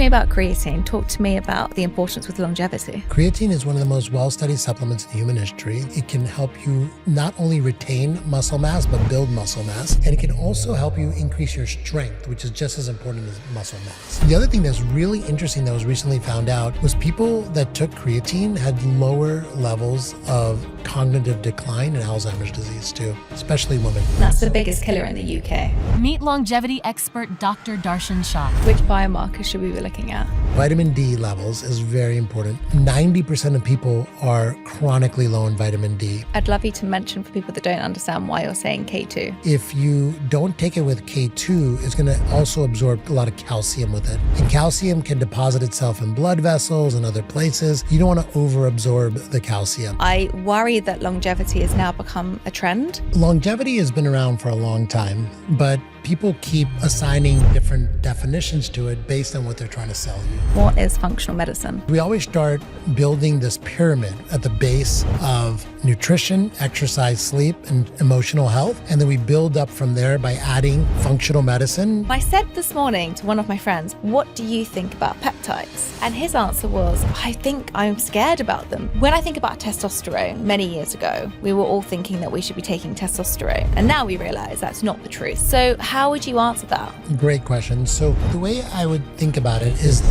me about creatine. Talk to me about the importance with longevity. Creatine is one of the most well-studied supplements in human history. It can help you not only retain muscle mass, but build muscle mass. And it can also help you increase your strength, which is just as important as muscle mass. The other thing that's really interesting that was recently found out was people that took creatine had lower levels of cognitive decline and Alzheimer's disease too, especially women. That's the biggest killer in the UK. Meet longevity expert Dr. Darshan Shah. Which biomarkers should we be looking at? Vitamin D levels is very important. 90% of people are chronically low in vitamin D. I'd love you to mention for people that don't understand why you're saying K2. If you don't take it with K2, it's going to also absorb a lot of calcium with it. And calcium can deposit itself in blood vessels and other places. You don't want to overabsorb the calcium. I worry that longevity has now become a trend. Longevity has been around for a long time, but people keep assigning different definitions to it based on what they're trying to sell you. What is functional medicine? We always start building this pyramid at the base of nutrition, exercise, sleep, and emotional health. And then we build up from there by adding functional medicine. I said this morning to one of my friends, what do you think about peptides? And his answer was, I think I'm scared about them. When I think about testosterone, many years ago, we were all thinking that we should be taking testosterone. And now we realize that's not the truth. So how would you answer that? Great question. So the way I would think about it is,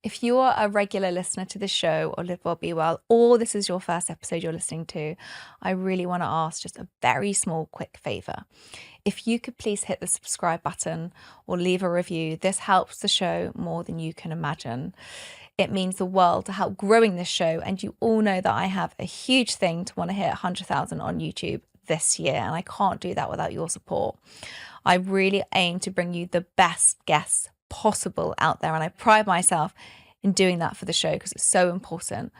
if you are a regular listener to this show or Live Well Be Well, or this is your first episode you're listening to, I really want to ask just a very small, quick favor. If you could please hit the subscribe button or leave a review, this helps the show more than you can imagine. It means the world to help growing this show. And you all know that I have a huge thing to want to hit 100,000 on YouTube this year, and I can't do that without your support. I really aim to bring you the best guests possible out there, and I pride myself in doing that for the show because it's so important.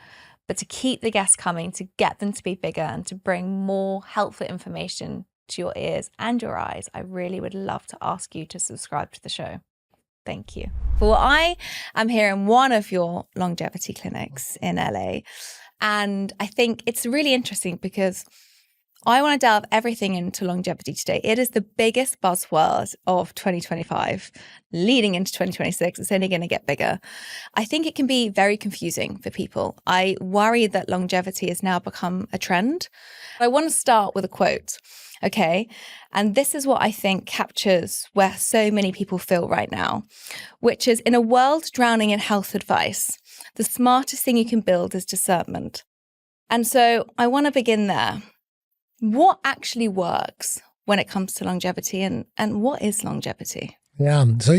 But to keep the guests coming, to get them to be bigger, and to bring more helpful information to your ears and your eyes, I really would love to ask you to subscribe to the show. Thank you. Well, I am here in one of your longevity clinics in LA, and I think it's really interesting because I want to delve everything into longevity today. It is the biggest buzzword of 2025, leading into 2026. It's only going to get bigger. I think it can be very confusing for people. I worry that longevity has now become a trend. I want to start with a quote, okay? And this is what I think captures where so many people feel right now, which is, in a world drowning in health advice, the smartest thing you can build is discernment. And so I want to begin there. What actually works when it comes to longevity, and what is longevity? Yeah. So,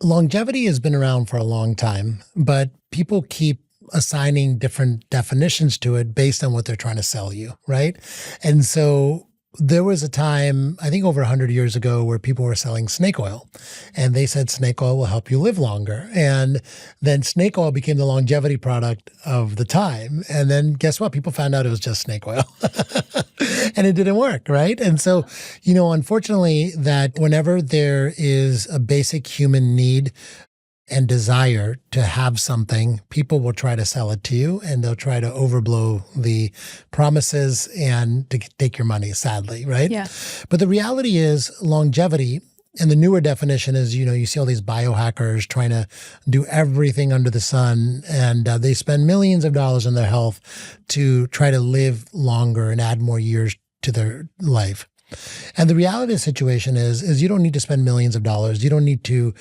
longevity has been around for a long time, but people keep assigning different definitions to it based on what they're trying to sell you, right? And so there was a time, I think over 100 years ago, where people were selling snake oil, and they said snake oil will help you live longer. And then snake oil became the longevity product of the time. And then guess what? People found out it was just snake oil and it didn't work, right? And so, unfortunately, that whenever there is a basic human need and desire to have something, people will try to sell it to you, and they'll try to overblow the promises and to take your money, sadly, right? Yeah. But the reality is longevity, and the newer definition is, you see all these biohackers trying to do everything under the sun, and they spend millions of dollars on their health to try to live longer and add more years to their life. And the reality of the situation is you don't need to spend millions of dollars. You don't need to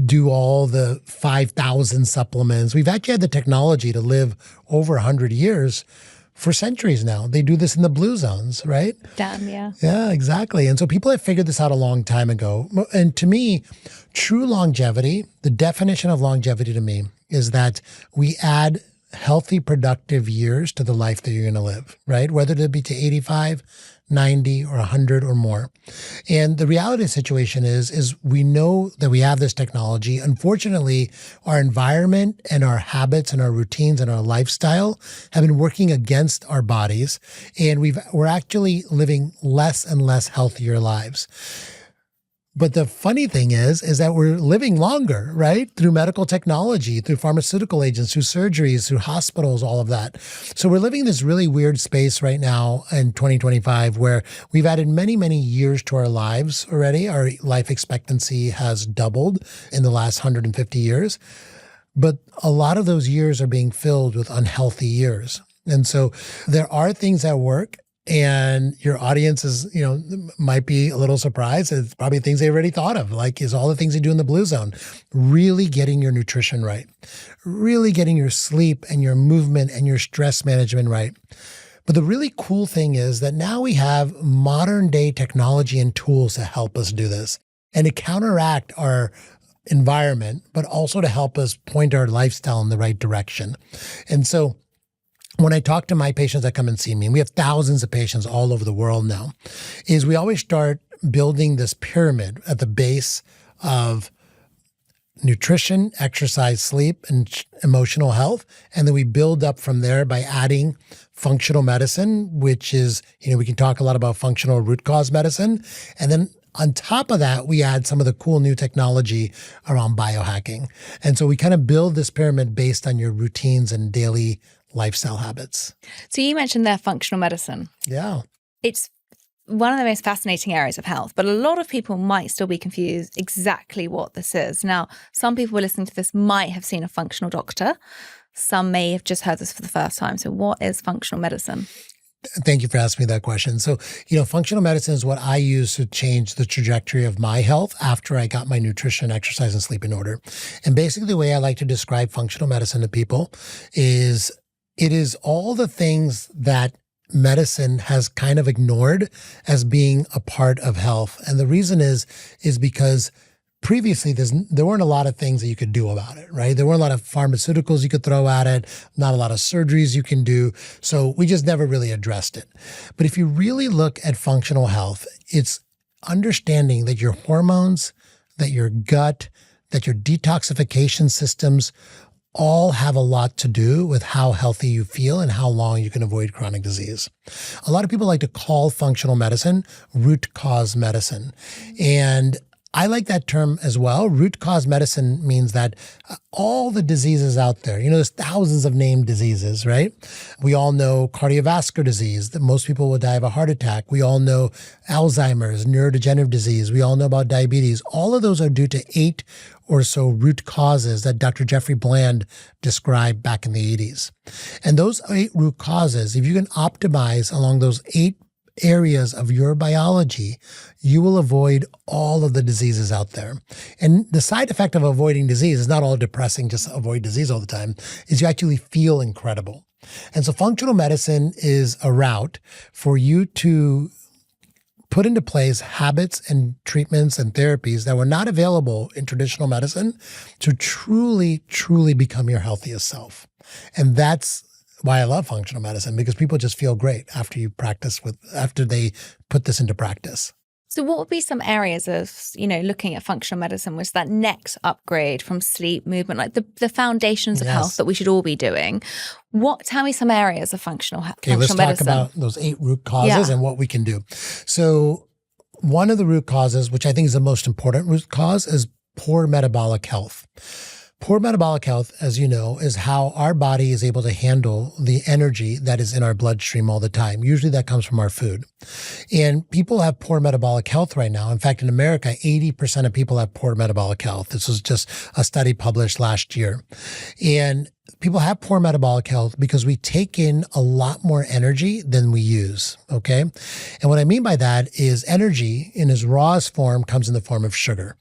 do all the 5,000 supplements. We've actually had the technology to live over 100 years for centuries now. They do this in the blue zones, right? Damn, yeah. Yeah, exactly. And so people have figured this out a long time ago. And to me, true longevity, the definition of longevity to me is that we add healthy, productive years to the life that you're going to live, right? Whether it be to 85, 90 or 100 or more. And the reality of the situation is we know that we have this technology. Unfortunately, our environment and our habits and our routines and our lifestyle have been working against our bodies, and we're actually living less and less healthier lives. But the funny thing is that we're living longer, right? Through medical technology, through pharmaceutical agents, through surgeries, through hospitals, all of that. So we're living in this really weird space right now in 2025 where we've added many, many years to our lives already. Our life expectancy has doubled in the last 150 years. But a lot of those years are being filled with unhealthy years. And so there are things that work, and your audience is, might be a little surprised. It's probably things they already thought of, like is all the things you do in the blue zone. Really getting your nutrition right, really getting your sleep and your movement and your stress management right. But the really cool thing is that now we have modern day technology and tools to help us do this and to counteract our environment, but also to help us point our lifestyle in the right direction. And so when I talk to my patients that come and see me, and we have thousands of patients all over the world now, is we always start building this pyramid at the base of nutrition, exercise, sleep, and emotional health. And then we build up from there by adding functional medicine, which is, we can talk a lot about functional root cause medicine. And then on top of that, we add some of the cool new technology around biohacking. And so we kind of build this pyramid based on your routines and daily lifestyle habits. So you mentioned there functional medicine. Yeah. It's one of the most fascinating areas of health, but a lot of people might still be confused exactly what this is. Now, some people listening to this might have seen a functional doctor. Some may have just heard this for the first time. So what is functional medicine? Thank you for asking me that question. So, functional medicine is what I use to change the trajectory of my health after I got my nutrition, exercise, and sleep in order. And basically the way I like to describe functional medicine to people is it is all the things that medicine has kind of ignored as being a part of health. And the reason is because previously there weren't a lot of things that you could do about it, right? There weren't a lot of pharmaceuticals you could throw at it, not a lot of surgeries you can do. So we just never really addressed it. But if you really look at functional health, it's understanding that your hormones, that your gut, that your detoxification systems all have a lot to do with how healthy you feel and how long you can avoid chronic disease. A lot of people like to call functional medicine root cause medicine. And I like that term as well. Root cause medicine means that all the diseases out there, there's thousands of named diseases, right? We all know cardiovascular disease, that most people will die of a heart attack. We all know Alzheimer's, neurodegenerative disease. We all know about diabetes. All of those are due to 8 or so root causes that Dr. Jeffrey Bland described back in the 80s. And those 8 root causes, if you can optimize along those 8 areas of your biology, you will avoid all of the diseases out there. And the side effect of avoiding disease is not all depressing, just avoid disease all the time, is you actually feel incredible. And so functional medicine is a route for you to put into place habits and treatments and therapies that were not available in traditional medicine to truly, truly become your healthiest self. And that's why I love functional medicine, because people just feel great after they put this into practice. So what would be some areas of, looking at functional medicine was that next upgrade from sleep, movement, like the foundations of health that we should all be doing? Tell me some areas of functional medicine. Okay, let's talk about those 8 root causes and what we can do. So one of the root causes, which I think is the most important root cause, is poor metabolic health. Poor metabolic health, as you know, is how our body is able to handle the energy that is in our bloodstream all the time. Usually that comes from our food. And people have poor metabolic health right now. In fact, in America, 80% of people have poor metabolic health. This was just a study published last year. And people have poor metabolic health because we take in a lot more energy than we use, okay? And what I mean by that is energy in its rawest form comes in the form of sugar.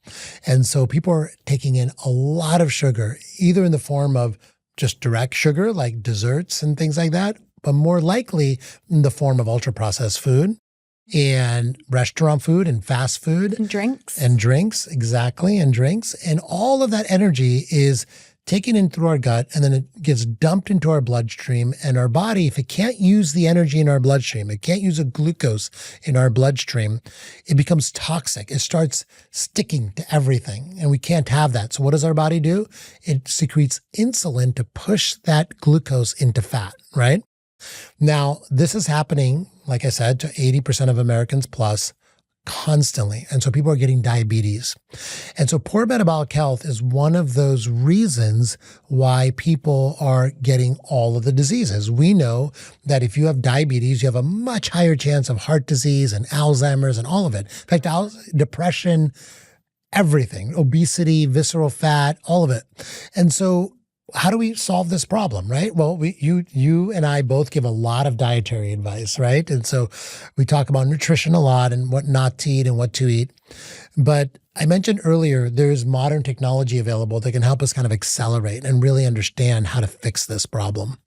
And so people are taking in a lot of sugar, either in the form of just direct sugar, like desserts and things like that, but more likely in the form of ultra-processed food and restaurant food and fast food. And drinks. And drinks, exactly, and drinks. And all of that energy is taken in through our gut, and then it gets dumped into our bloodstream. And our body, if it can't use the energy in our bloodstream, it can't use the glucose in our bloodstream, it becomes toxic. It starts sticking to everything, and we can't have that. So what does our body do? It secretes insulin to push that glucose into fat, right? Now, this is happening, like I said, to 80% of Americans plus constantly. And so people are getting diabetes. And so poor metabolic health is one of those reasons why people are getting all of the diseases. We know that if you have diabetes, you have a much higher chance of heart disease and Alzheimer's and all of it. In fact, depression, everything, obesity, visceral fat, all of it. And so how do we solve this problem, right? Well, you and I both give a lot of dietary advice, right? And so we talk about nutrition a lot and what not to eat and what to eat. But I mentioned earlier, there's modern technology available that can help us kind of accelerate and really understand how to fix this problem.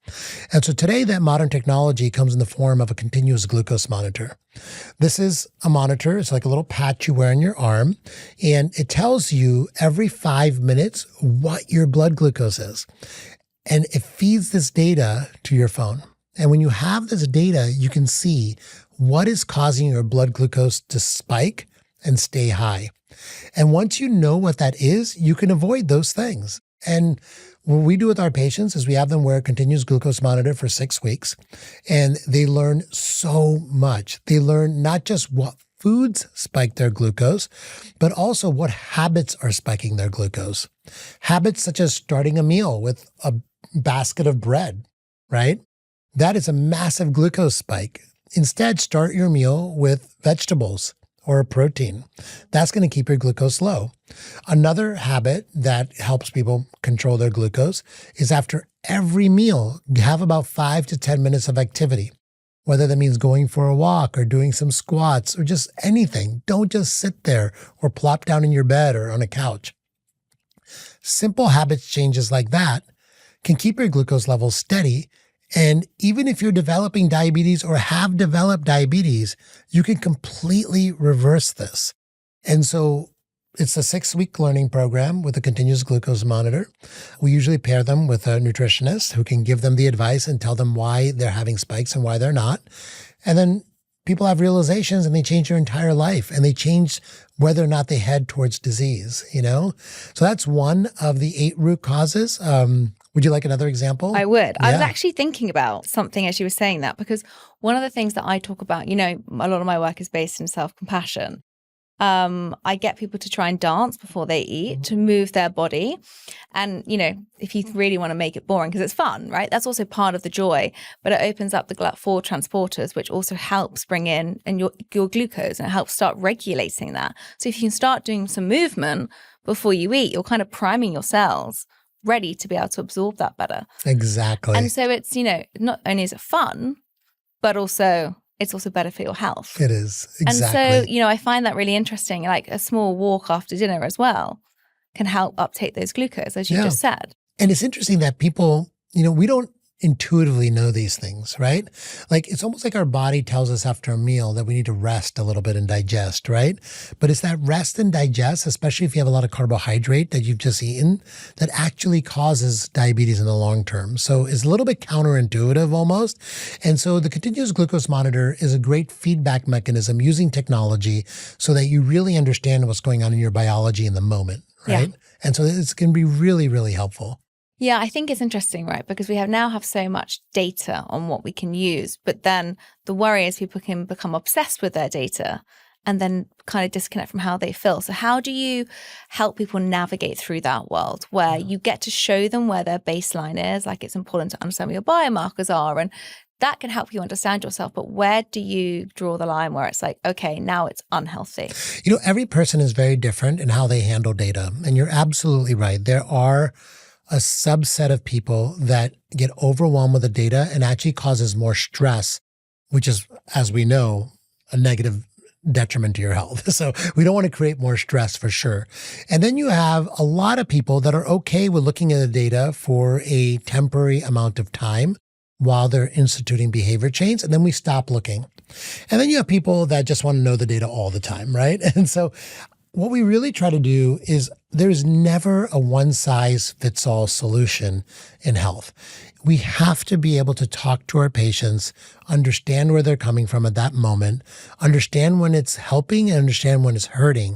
And so today that modern technology comes in the form of a continuous glucose monitor. This is a monitor. It's like a little patch you wear on your arm, and it tells you every 5 minutes what your blood glucose is. And it feeds this data to your phone. And when you have this data, you can see what is causing your blood glucose to spike and stay high. And once you know what that is, you can avoid those things. And what we do with our patients is we have them wear a continuous glucose monitor for 6 weeks, and they learn so much. They learn not just what foods spike their glucose, but also what habits are spiking their glucose. Habits such as starting a meal with a basket of bread, right? That is a massive glucose spike. Instead, start your meal with vegetables or a protein. That's going to keep your glucose low. Another habit that helps people control their glucose is after every meal, have about 5 to 10 minutes of activity, whether that means going for a walk or doing some squats or just anything. Don't just sit there or plop down in your bed or on a couch. Simple habits changes like that can keep your glucose levels steady. And even if you're developing diabetes or have developed diabetes, you can completely reverse this. And so it's a 6-week learning program with a continuous glucose monitor. We usually pair them with a nutritionist who can give them the advice and tell them why they're having spikes and why they're not. And then people have realizations and they change their entire life, and they change whether or not they head towards disease, you know? So that's one of the 8 root causes. Would you like another example? I would. Yeah. I was actually thinking about something as you were saying that, because one of the things that I talk about, you know, a lot of my work is based in self-compassion. I get people to try and dance before they eat to move their body. And, you know, if you really want to make it boring, because it's fun, right? That's also part of the joy, but it opens up the GLUT4 transporters, which also helps bring in your glucose, and it helps start regulating that. So if you can start doing some movement before you eat, you're kind of priming your cells ready to be able to absorb that better. Exactly. And so it's, you know, not only is it fun, but also it's also better for your health. It is. Exactly. And so, you know, I find that really interesting. Like a small walk after dinner as well can help uptake those glucose, as you just said. And it's interesting that people, you know, we don't intuitively know these things, right? Like it's almost like our body tells us after a meal that we need to rest a little bit and digest, right? But it's that rest and digest, especially if you have a lot of carbohydrate that you've just eaten, that actually causes diabetes in the long term. So it's a little bit counterintuitive almost. And so the continuous glucose monitor is a great feedback mechanism using technology so that you really understand what's going on in your biology in the moment, right? Yeah. And so it's going to be really, really helpful. Yeah, I think it's interesting, right? Because we now have so much data on what we can use, but then the worry is people can become obsessed with their data and then kind of disconnect from how they feel. So how do you help people navigate through that world where you get to show them where their baseline is? Like it's important to understand what your biomarkers are, and that can help you understand yourself. But where do you draw the line where it's like, okay, now it's unhealthy? You know, every person is very different in how they handle data. And you're absolutely right. There are a subset of people that get overwhelmed with the data and actually causes more stress, which is, as we know, a negative detriment to your health. So we don't want to create more stress for sure. And then you have a lot of people that are okay with looking at the data for a temporary amount of time while they're instituting behavior change, and then we stop looking. And then you have people that just want to know the data all the time, right? And so what we really try to do is there's never a one-size-fits-all solution in health. We have to be able to talk to our patients, understand where they're coming from at that moment, understand when it's helping and understand when it's hurting,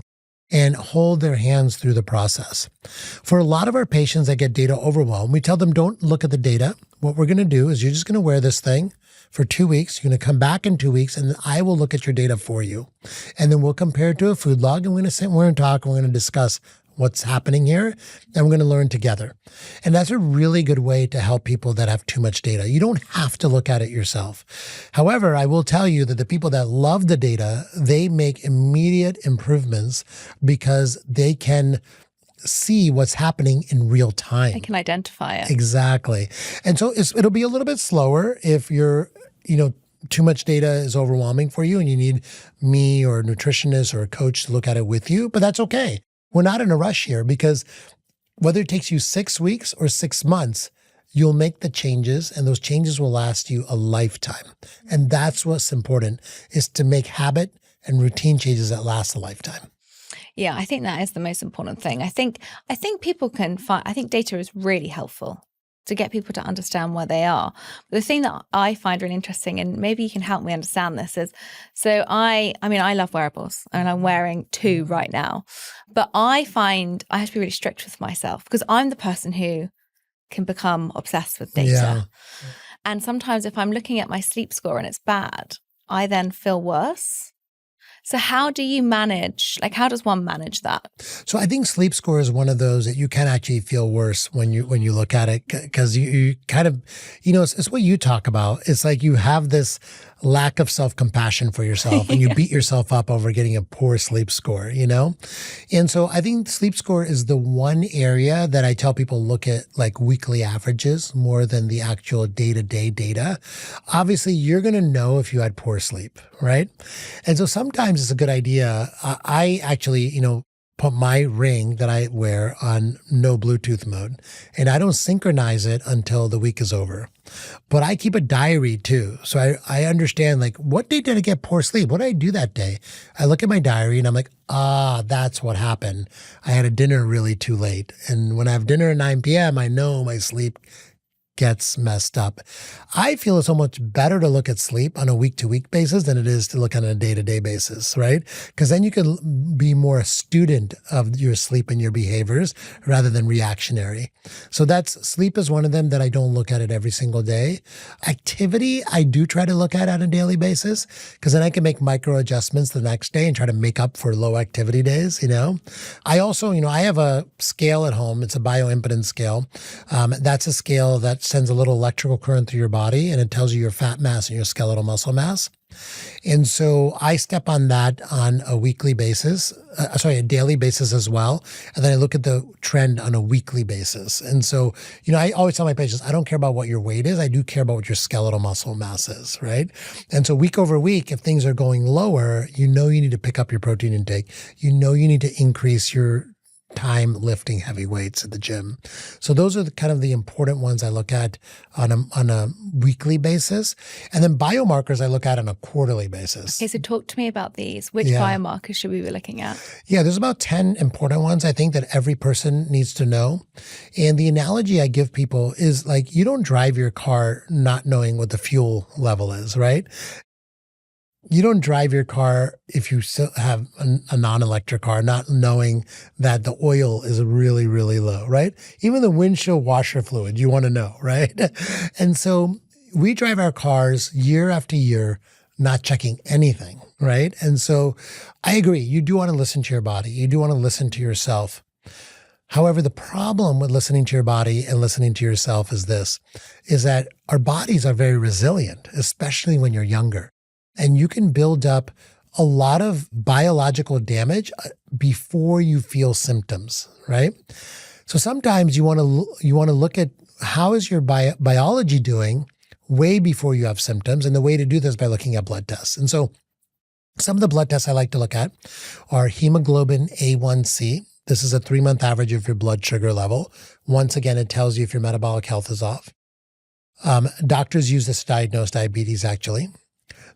and hold their hands through the process. For a lot of our patients that get data overwhelmed, we tell them don't look at the data. What we're going to do is you're just going to wear this thing for 2 weeks. You're going to come back in 2 weeks, and then I will look at your data for you. And then we'll compare it to a food log, and we're going to sit and we're going to talk, and we're going to discuss what's happening here, and we're going to learn together. And that's a really good way to help people that have too much data. You don't have to look at it yourself. However, I will tell you that the people that love the data, they make immediate improvements because they can see what's happening in real time. I can identify it. Exactly. And so it'll be a little bit slower if you're, too much data is overwhelming for you and you need me or a nutritionist or a coach to look at it with you, but that's okay. We're not in a rush here because whether it takes you 6 weeks or 6 months, you'll make the changes and those changes will last you a lifetime. And that's what's important, is to make habit and routine changes that last a lifetime. Yeah, I think that is the most important thing. I think people can find, I think data is really helpful to get people to understand where they are. But the thing that I find really interesting, and maybe you can help me understand this, is, so I love wearables and I'm wearing 2 right now, but I find I have to be really strict with myself because I'm the person who can become obsessed with data. Yeah. And sometimes if I'm looking at my sleep score and it's bad, I then feel worse. So how do you manage, how does one manage that? So I think sleep score is one of those that you can actually feel worse when you look at it, because you kind of, it's what you talk about. It's like you have this lack of self-compassion for yourself and you beat yourself up over getting a poor sleep score, And so I think sleep score is the one area that I tell people look at weekly averages more than the actual day-to-day data. Obviously, you're going to know if you had poor sleep, right? And so sometimes it's a good idea. I actually, put my ring that I wear on no Bluetooth mode, and I don't synchronize it until the week is over. But I keep a diary too. So I understand what day did I get poor sleep? What did I do that day? I look at my diary and I'm like, that's what happened. I had a dinner really too late. And when I have dinner at 9 p.m., I know my sleep gets messed up. I feel it's so much better to look at sleep on a week-to-week basis than it is to look on a day-to-day basis, right? Because then you can be more a student of your sleep and your behaviors rather than reactionary. So sleep is one of them that I don't look at it every single day. Activity, I do try to look at on a daily basis because then I can make micro adjustments the next day and try to make up for low activity days, I also, I have a scale at home. It's a bioimpedance scale. That's a scale that sends a little electrical current through your body and it tells you your fat mass and your skeletal muscle mass. And so I step on that on a weekly basis, a daily basis as well. And then I look at the trend on a weekly basis. And so, I always tell my patients, I don't care about what your weight is. I do care about what your skeletal muscle mass is, right? And so week over week, if things are going lower, you need to pick up your protein intake. You need to increase your time lifting heavy weights at the gym. So those are the important ones I look at on a weekly basis. And then biomarkers I look at on a quarterly basis. Okay, so talk to me about these. Which biomarkers should we be looking at? Yeah, there's about 10 important ones I think that every person needs to know. And the analogy I give people is you don't drive your car not knowing what the fuel level is, right? You don't drive your car if you still have a non-electric car, not knowing that the oil is really, really low, right? Even the windshield washer fluid, you want to know, right? And so we drive our cars year after year, not checking anything, right? And so I agree. You do want to listen to your body. You do want to listen to yourself. However, the problem with listening to your body and listening to yourself is that our bodies are very resilient, especially when you're younger. And you can build up a lot of biological damage before you feel symptoms, right? So sometimes you want to look at how is your biology doing way before you have symptoms. And the way to do this is by looking at blood tests. And so some of the blood tests I like to look at are hemoglobin A1C. This is a 3-month average of your blood sugar level. Once again, it tells you if your metabolic health is off. Doctors use this to diagnose diabetes, actually.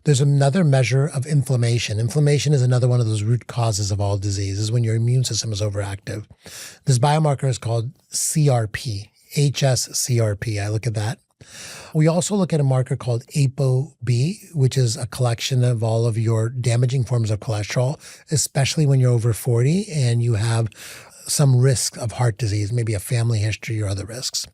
There's another measure of inflammation. Inflammation is another one of those root causes of all diseases when your immune system is overactive. This biomarker is called CRP, HSCRP. I look at that. We also look at a marker called ApoB, which is a collection of all of your damaging forms of cholesterol, especially when you're over 40 and you have some risk of heart disease, maybe a family history or other risks.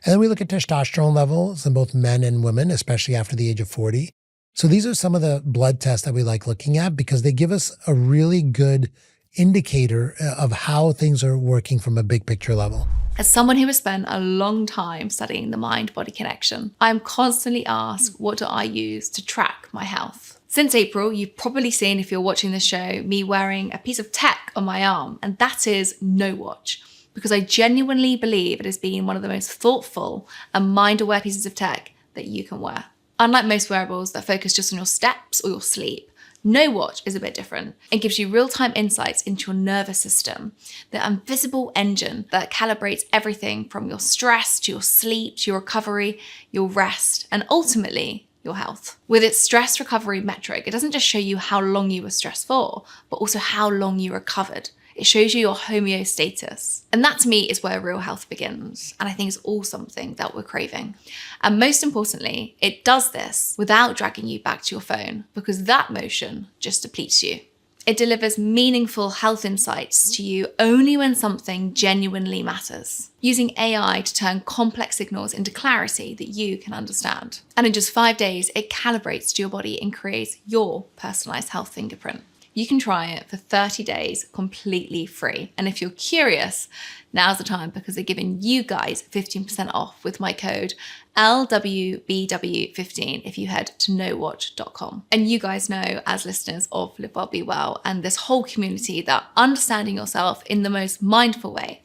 And then we look at testosterone levels in both men and women, especially after the age of 40. So these are some of the blood tests that we like looking at because they give us a really good indicator of how things are working from a big picture level. As someone who has spent a long time studying the mind-body connection, I am constantly asked, what do I use to track my health? Since April, you've probably seen, if you're watching this show, me wearing a piece of tech on my arm, and that is No Watch, because I genuinely believe it has been one of the most thoughtful and mind-aware pieces of tech that you can wear. Unlike most wearables that focus just on your steps or your sleep, No Watch is a bit different. It gives you real-time insights into your nervous system, the invisible engine that calibrates everything from your stress to your sleep to your recovery, your rest, and ultimately your health. With its stress recovery metric, it doesn't just show you how long you were stressed for, but also how long you recovered. It shows you your homeostasis. And that to me is where real health begins. And I think it's all something that we're craving. And most importantly, it does this without dragging you back to your phone, because that motion just depletes you. It delivers meaningful health insights to you only when something genuinely matters, using AI to turn complex signals into clarity that you can understand. And in just 5 days, it calibrates to your body and creates your personalized health fingerprint. You can try it for 30 days completely free. And if you're curious, now's the time because they're giving you guys 15% off with my code LWBW15 if you head to nowatch.com. And you guys know, as listeners of Live Well Be Well and this whole community, that understanding yourself in the most mindful way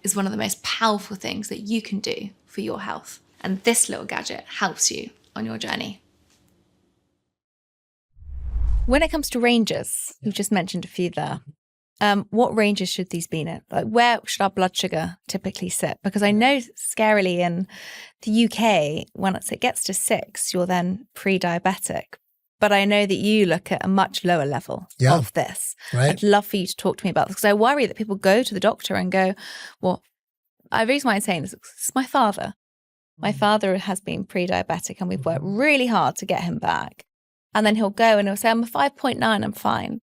is one of the most powerful things that you can do for your health. And this little gadget helps you on your journey. When it comes to ranges, you've just mentioned a few there. What ranges should these be in? Like, where should our blood sugar typically sit? Because I know, scarily, in the UK, once it gets to 6, you're then pre-diabetic. But I know that you look at a much lower level of this. Right. I'd love for you to talk to me about this, because I worry that people go to the doctor and go, well, the reason why I'm saying this is my father. My father has been pre-diabetic and we've worked really hard to get him back. And then he'll go and he'll say, I'm a 5.9, I'm fine.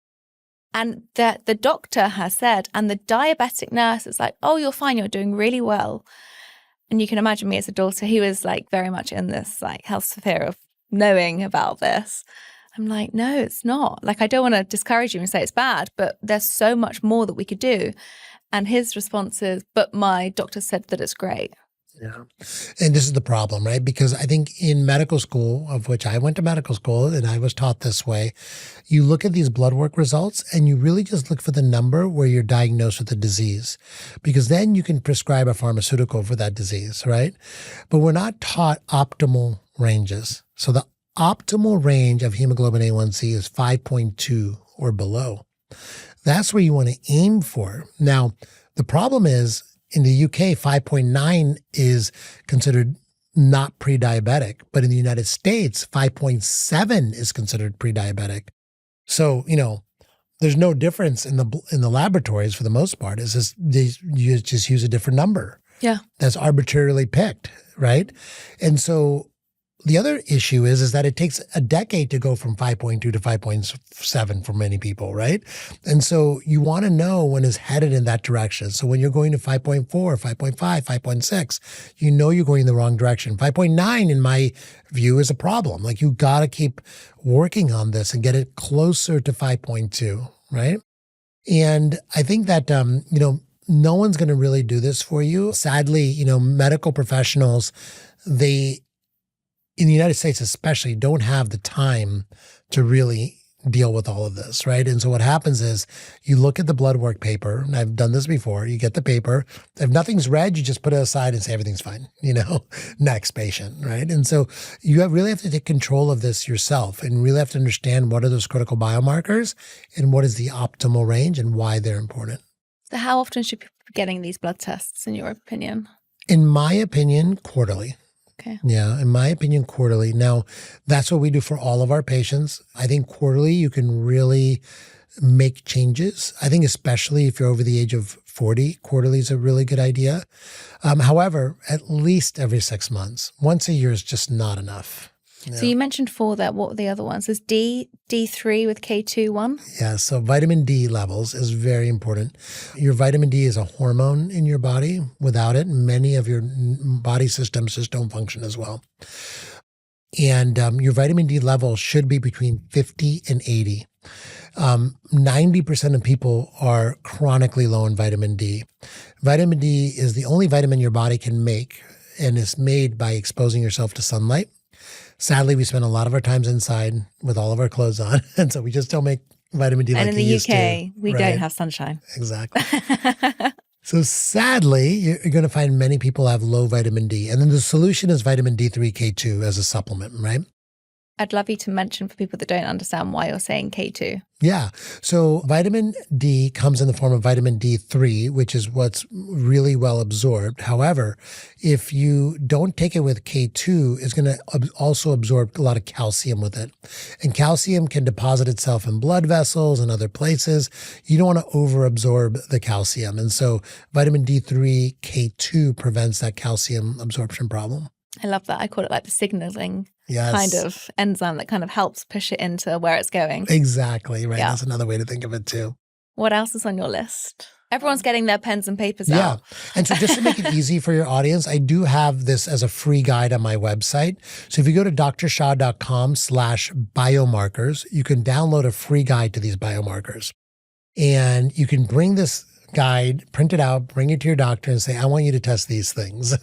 And the doctor has said, and the diabetic nurse is like, oh, you're fine, you're doing really well. And you can imagine me as a daughter who is like very much in this like health sphere of knowing about this. I'm like, no, it's not. Like, I don't want to discourage you and say it's bad, but there's so much more that we could do. And his response is, but my doctor said that it's great. Yeah. And this is the problem, right? Because I think in medical school, of which I went to medical school and I was taught this way, you look at these blood work results and you really just look for the number where you're diagnosed with a disease, because then you can prescribe a pharmaceutical for that disease, right? But we're not taught optimal ranges. So the optimal range of hemoglobin A1C is 5.2 or below. That's where you want to aim for. Now, the problem is, in the UK, 5.9 is considered not pre-diabetic, but in the United States, 5.7 is considered pre-diabetic. So, there's no difference in the laboratories for the most part. It's just you just use a different number. Yeah. That's arbitrarily picked, right? And so the other issue is that it takes a decade to go from 5.2 to 5.7 for many people, right? And so you want to know when it's headed in that direction. So when you're going to 5.4, 5.5, 5.6, you know you're going in the wrong direction. 5.9, in my view, is a problem. Like, you got to keep working on this and get it closer to 5.2, right? And I think that, no one's going to really do this for you. Sadly, medical professionals, in the United States especially, don't have the time to really deal with all of this, right? And so what happens is you look at the blood work paper, and I've done this before, you get the paper. If nothing's red, you just put it aside and say everything's fine, next patient, right? And so you really have to take control of this yourself and really have to understand what are those critical biomarkers and what is the optimal range and why they're important. So how often should people be getting these blood tests, in your opinion? In my opinion, quarterly. Okay. Yeah, in my opinion, quarterly. Now, that's what we do for all of our patients. I think quarterly you can really make changes. I think especially if you're over the age of 40, quarterly is a really good idea. However, at least every 6 months. Once a year is just not enough. So you mentioned 4 there. What were the other ones? There's D, D3 with K2 one. Yeah, so vitamin D levels is very important. Your vitamin D is a hormone in your body. Without it, many of your body systems just don't function as well. And your vitamin D level should be between 50 and 80. 90% of people are chronically low in vitamin D. Vitamin D is the only vitamin your body can make, and it's made by exposing yourself to sunlight. Sadly, we spend a lot of our times inside with all of our clothes on, and so we just don't make vitamin D like we used to. And in the UK, we don't have sunshine. Exactly. So sadly, you're going to find many people have low vitamin D. And then the solution is vitamin D3, K2 as a supplement, right? I'd love you to mention for people that don't understand why you're saying K2. Yeah. So vitamin D comes in the form of vitamin D3, which is what's really well absorbed. However, if you don't take it with K2, it's going to also absorb a lot of calcium with it. And calcium can deposit itself in blood vessels and other places. You don't want to overabsorb the calcium. And so vitamin D3, K2 prevents that calcium absorption problem. I love that. I call it like the signaling kind of enzyme that kind of helps push it into where it's going. Exactly, right? Yeah. That's another way to think of it too. What else is on your list? Everyone's getting their pens and papers out. Yeah. And so just to make it easy for your audience, I do have this as a free guide on my website. So if you go to drshah.com/biomarkers, you can download a free guide to these biomarkers. And you can bring this guide, print it out, bring it to your doctor and say, I want you to test these things.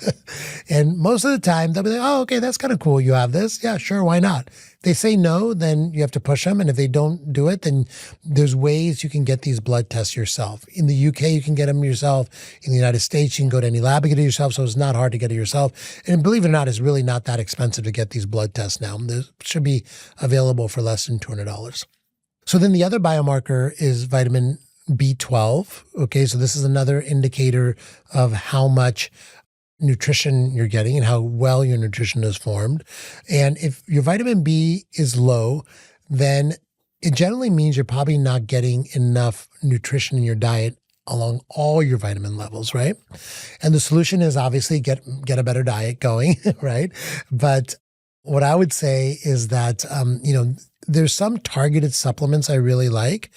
And most of the time they'll be like, oh, okay, that's kind of cool. You have this. Yeah, sure. Why not? If they say no, then you have to push them. And if they don't do it, then there's ways you can get these blood tests yourself. In the UK, you can get them yourself. In the United States, you can go to any lab and get it yourself. So it's not hard to get it yourself. And believe it or not, it's really not that expensive to get these blood tests now. They should be available for less than $200. So then the other biomarker is vitamin B12. Okay, so this is another indicator of how much nutrition you're getting and how well your nutrition is formed. And if your vitamin B is low, then it generally means you're probably not getting enough nutrition in your diet along all your vitamin levels, right? And the solution is obviously get a better diet going, right? But what I would say is that, there's some targeted supplements I really like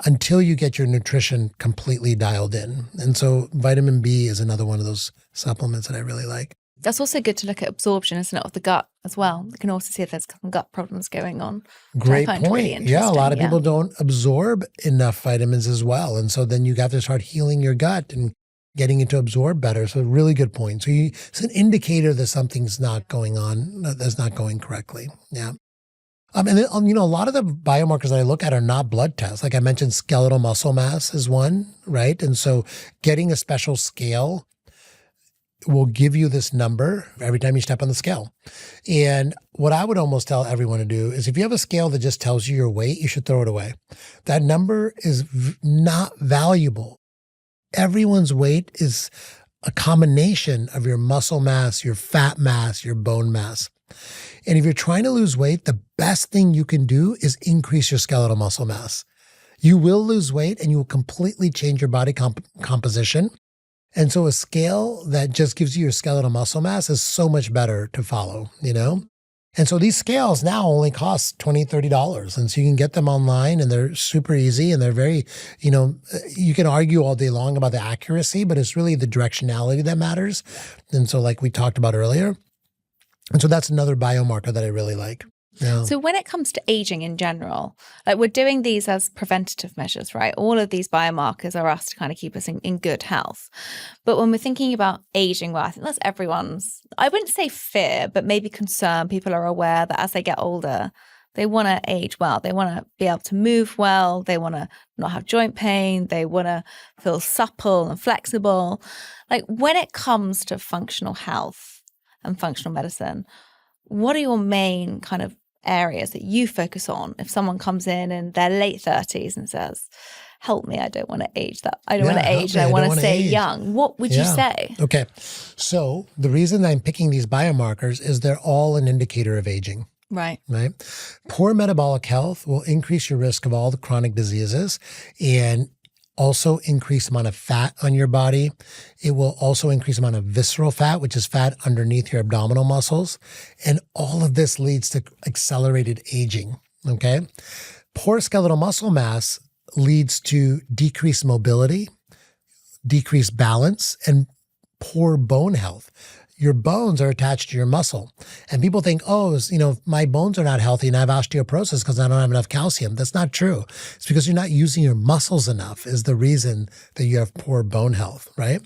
until you get your nutrition completely dialed in. And so vitamin B is another one of those supplements that I really like. That's also good to look at absorption, isn't it, of the gut as well. You can also see if there's some gut problems going on. Great point. Really yeah, a lot of people don't absorb enough vitamins as well. And so then you have to start healing your gut and getting it to absorb better. So really good point. So it's an indicator that something's not going on, that's not going correctly. Yeah. And then, a lot of the biomarkers that I look at are not blood tests. Like I mentioned, skeletal muscle mass is one, right? And so getting a special scale will give you this number every time you step on the scale. And what I would almost tell everyone to do is if you have a scale that just tells you your weight, you should throw it away. That number is not valuable. Everyone's weight is a combination of your muscle mass, your fat mass, your bone mass. And if you're trying to lose weight, the best thing you can do is increase your skeletal muscle mass. You will lose weight and you will completely change your body composition. And so a scale that just gives you your skeletal muscle mass is so much better to follow, And so these scales now only cost $20, $30. And so you can get them online and they're super easy and they're very, you can argue all day long about the accuracy, but it's really the directionality that matters. And so like we talked about earlier, and so that's another biomarker that I really like. Yeah. So when it comes to aging in general, like we're doing these as preventative measures, right? All of these biomarkers are us to kind of keep us in good health. But when we're thinking about aging, well, I think that's everyone's, I wouldn't say fear, but maybe concern. People are aware that as they get older, they want to age well. They want to be able to move well. They want to not have joint pain. They want to feel supple and flexible. Like when it comes to functional health and functional medicine, what are your main kind of areas that you focus on if someone comes in their late 30s and says, help me, I don't want to age that. I don't want to age. I want to stay young. What would you say? Okay. So the reason I'm picking these biomarkers is they're all an indicator of aging. Right. Poor metabolic health will increase your risk of all the chronic diseases. And also increase amount of fat on your body. It will also increase amount of visceral fat, which is fat underneath your abdominal muscles. And all of this leads to accelerated aging, okay? Poor skeletal muscle mass leads to decreased mobility, decreased balance, and poor bone health. Your bones are attached to your muscle. And people think, oh, my bones are not healthy and I have osteoporosis because I don't have enough calcium. That's not true. It's because you're not using your muscles enough is the reason that you have poor bone health, right?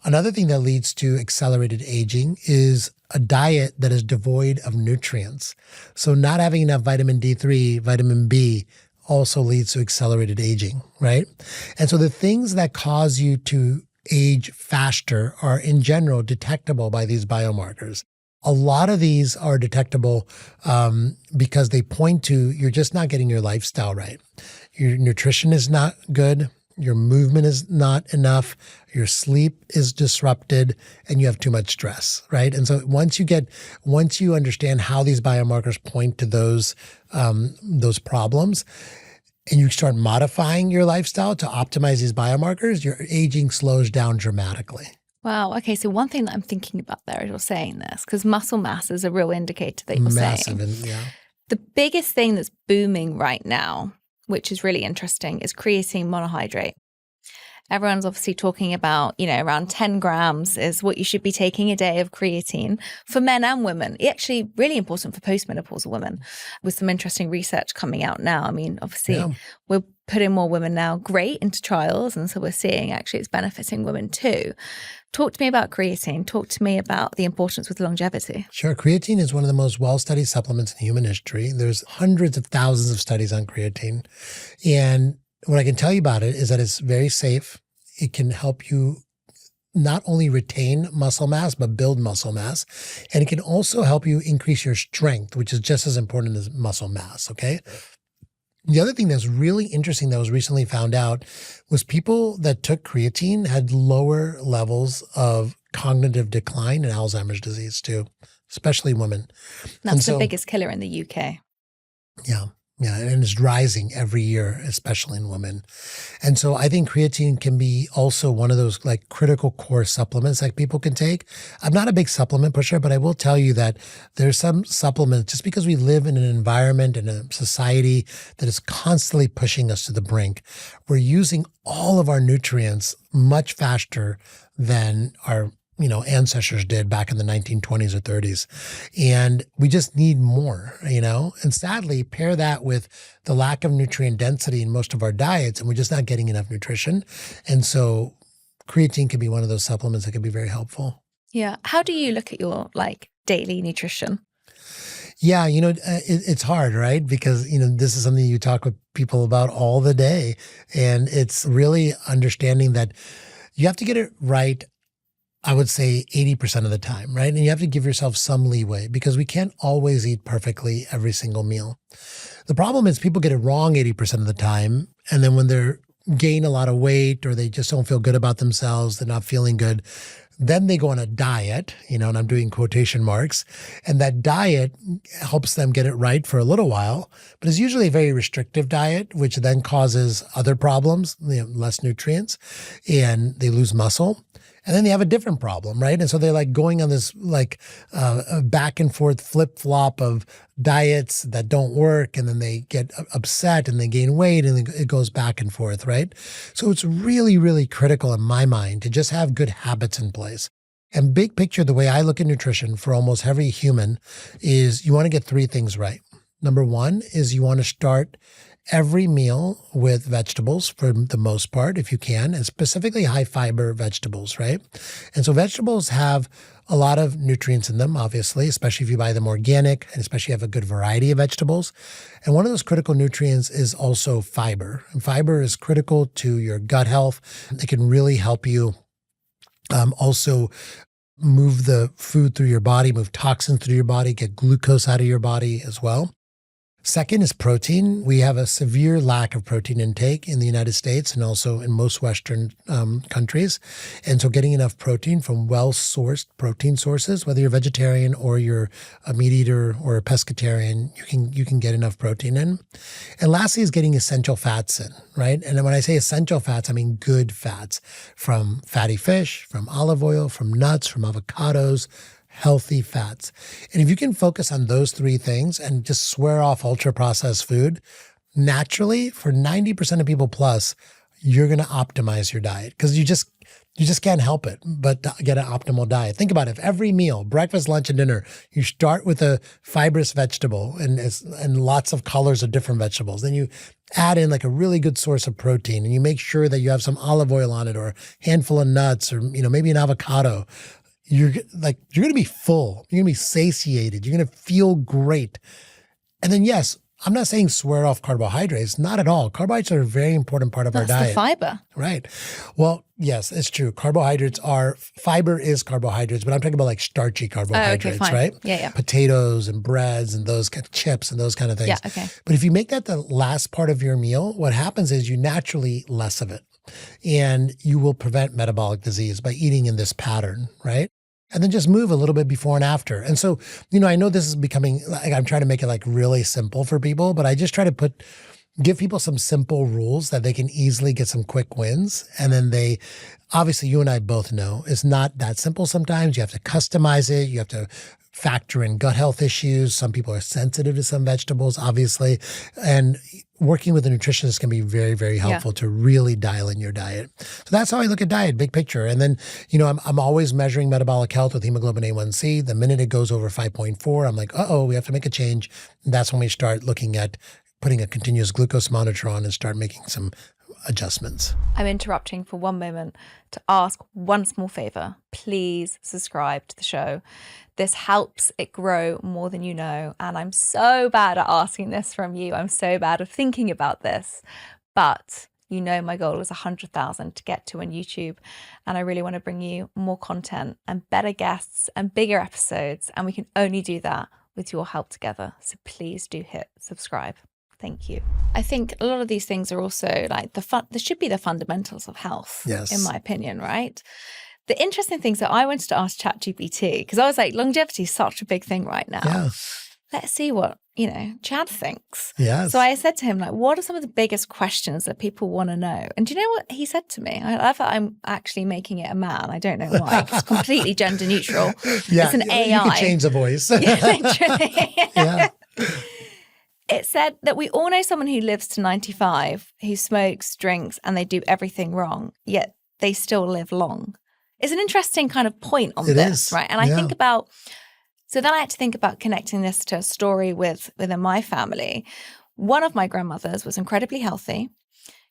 Another thing that leads to accelerated aging is a diet that is devoid of nutrients. So not having enough vitamin D3, vitamin B also leads to accelerated aging, right? And so the things that cause you to age faster are in general detectable by these biomarkers. A lot of these are detectable because they point to you're just not getting your lifestyle right. Your nutrition is not good. Your movement is not enough. Your sleep is disrupted and you have too much stress, right? And so once you understand how these biomarkers point to those problems, and you start modifying your lifestyle to optimize these biomarkers, your aging slows down dramatically. Wow. Okay. So one thing that I'm thinking about there as you're saying this, because muscle mass is a real indicator that you're saying. Yeah. The biggest thing that's booming right now, which is really interesting, is creatine monohydrate. Everyone's obviously talking about, around 10 grams is what you should be taking a day of creatine for men and women. It's actually really important for postmenopausal women with some interesting research coming out now. I mean, obviously, we're putting more women now into trials. And so we're seeing actually it's benefiting women too. Talk to me about creatine. Talk to me about the importance with longevity. Sure. Creatine is one of the most well-studied supplements in human history. There's hundreds of thousands of studies on creatine. And what I can tell you about it is that it's very safe. It can help you not only retain muscle mass, but build muscle mass. And it can also help you increase your strength, which is just as important as muscle mass, okay? The other thing that's really interesting that was recently found out was people that took creatine had lower levels of cognitive decline in Alzheimer's disease too, especially women. That's the biggest killer in the UK. Yeah. Yeah, and it's rising every year, especially in women. And so I think creatine can be also one of those like critical core supplements that people can take. I'm not a big supplement pusher, but I will tell you that there's some supplements, just because we live in an environment and a society that is constantly pushing us to the brink, we're using all of our nutrients much faster than our ancestors did back in the 1920s or 30s. And we just need more, and sadly pair that with the lack of nutrient density in most of our diets, and we're just not getting enough nutrition. And so creatine can be one of those supplements that can be very helpful. Yeah. How do you look at your daily nutrition? Yeah, it's hard, right? Because, this is something you talk with people about all the day. And it's really understanding that you have to get it right, I would say 80% of the time, right? And you have to give yourself some leeway because we can't always eat perfectly every single meal. The problem is people get it wrong 80% of the time. And then when they're gain a lot of weight or they just don't feel good about themselves, they're not feeling good, then they go on a diet, and I'm doing quotation marks, and that diet helps them get it right for a little while, but it's usually a very restrictive diet, which then causes other problems, less nutrients, and they lose muscle. And then they have a different problem, right? And so they're going on this back and forth flip-flop of diets that don't work, and then they get upset and they gain weight and it goes back and forth, right? So it's really, really critical in my mind to just have good habits in place. And big picture, the way I look at nutrition for almost every human is you want to get three things right. Number one is you want to start every meal with vegetables for the most part, if you can, and specifically high fiber vegetables, right? And so vegetables have a lot of nutrients in them, obviously, especially if you buy them organic, and especially have a good variety of vegetables. And one of those critical nutrients is also fiber. And fiber is critical to your gut health. It can really help you also move the food through your body, move toxins through your body, get glucose out of your body as well. Second is protein. We have a severe lack of protein intake in the United States and also in most Western countries. And so getting enough protein from well-sourced protein sources, whether you're vegetarian or you're a meat eater or a pescatarian, you can get enough protein in. And lastly is getting essential fats in, right? And when I say essential fats, I mean good fats from fatty fish, from olive oil, from nuts, from avocados, healthy fats. And if you can focus on those three things and just swear off ultra-processed food, naturally, for 90% of people plus, you're going to optimize your diet because you just can't help it but get an optimal diet. Think about it. If every meal, breakfast, lunch, and dinner, you start with a fibrous vegetable and lots of colors of different vegetables. Then you add in like a really good source of protein and you make sure that you have some olive oil on it or a handful of nuts or, maybe an avocado. You're going to be full. You're going to be satiated. You're going to feel great. And then, yes, I'm not saying swear off carbohydrates. Not at all. Carbohydrates are a very important part of our diet. That's the fiber. Right. Well, yes, it's true. Fiber is carbohydrates, but I'm talking about like starchy carbohydrates, fine. right? Yeah. Potatoes and breads and those kind of chips and those kind of things. Yeah, okay. But if you make that the last part of your meal, what happens is you naturally eat less of it. And you will prevent metabolic disease by eating in this pattern, right? And then just move a little bit before and after. And so, I know this is becoming, I'm trying to make it like really simple for people, but I just try to give people some simple rules that they can easily get some quick wins. And then obviously you and I both know it's not that simple sometimes. You have to customize it. You have to factor in gut health issues. Some people are sensitive to some vegetables, obviously. And working with a nutritionist can be very, very helpful to really dial in your diet. So that's how I look at diet, big picture. And then, I'm always measuring metabolic health with hemoglobin A1C. The minute it goes over 5.4, I'm like, we have to make a change. And that's when we start looking at putting a continuous glucose monitor on and start making some adjustments. I'm interrupting for one moment to ask one small favor. Please subscribe to the show. This helps it grow more than you know. And I'm so bad at asking this from you. I'm so bad at thinking about this. But my goal is 100,000 to get to on YouTube. And I really want to bring you more content and better guests and bigger episodes. And we can only do that with your help together. So please do hit subscribe. Thank you. I think a lot of these things are also like there should be the fundamentals of health, in my opinion, right? The interesting things that I wanted to ask ChatGPT, because I was like, longevity is such a big thing right now. Yeah. Let's see what, Chad thinks. Yes. So I said to him, like, what are some of the biggest questions that people want to know? And do you know what he said to me? I love that I'm actually making it a man. I don't know why. It's completely gender neutral. Yeah, it's an AI. You can change the voice. Literally. Yeah. It said that we all know someone who lives to 95, who smokes, drinks, and they do everything wrong, yet they still live long. It's an interesting kind of point on this, right? And I think about, so then I had to think about connecting this to a story within my family. One of my grandmothers was incredibly healthy.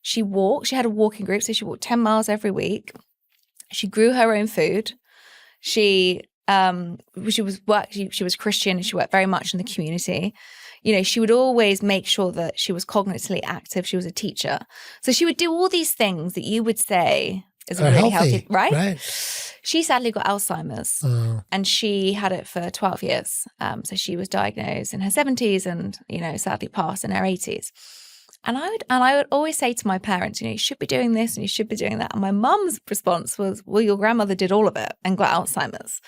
She had a walking group, so she walked 10 miles every week. She grew her own food. She was Christian and she worked very much in the community. She would always make sure that she was cognitively active. She was a teacher. So she would do all these things that you would say is really healthy, right? Right. She sadly got Alzheimer's and she had it for 12 years. So she was diagnosed in her 70s and, sadly passed in her 80s. And I would always say to my parents, you should be doing this and you should be doing that. And my mum's response was, well, your grandmother did all of it and got Alzheimer's.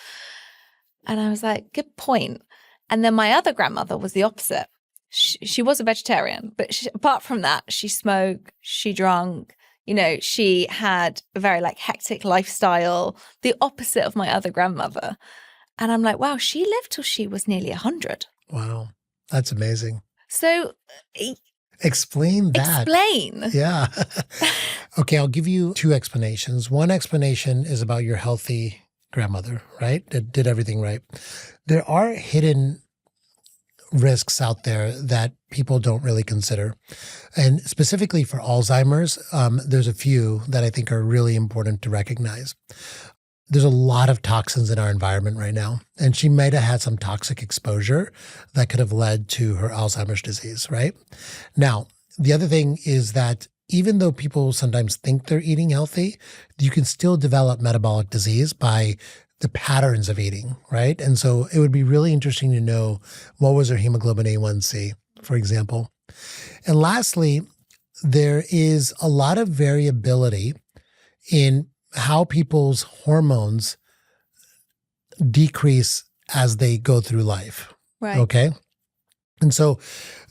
And I was like, good point. And then my other grandmother was the opposite. She was a vegetarian, but apart from that, she smoked, she drank, she had a very hectic lifestyle, the opposite of my other grandmother. And I'm like, wow, she lived till she was nearly 100. Wow. That's amazing. So explain that. Explain. Yeah. Okay, I'll give you two explanations. One explanation is about your healthy grandmother, right? That did everything right. There are hidden risks out there that people don't really consider. And specifically for Alzheimer's, there's a few that I think are really important to recognize. There's a lot of toxins in our environment right now, and she might have had some toxic exposure that could have led to her Alzheimer's disease, right? Now, the other thing is that even though people sometimes think they're eating healthy, you can still develop metabolic disease by the patterns of eating, right? And so it would be really interesting to know what was her hemoglobin A1C, for example. And lastly, there is a lot of variability in how people's hormones decrease as they go through life. Right. Okay. And so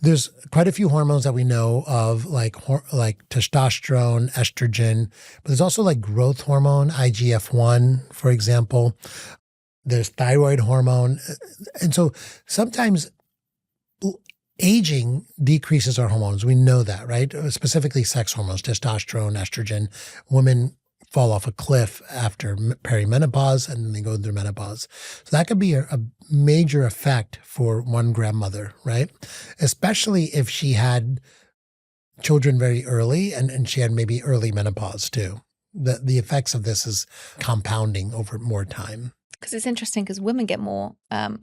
there's quite a few hormones that we know of, like testosterone, estrogen, but there's also like growth hormone, IGF-1, for example. There's thyroid hormone. And so sometimes aging decreases our hormones. We know that, right? Specifically sex hormones, testosterone, estrogen. Women fall off a cliff after perimenopause and then they go through menopause. So that could be a major effect for one grandmother, right? Especially if she had children very early and she had maybe early menopause too. The effects of this is compounding over more time. Because it's interesting because women get more, not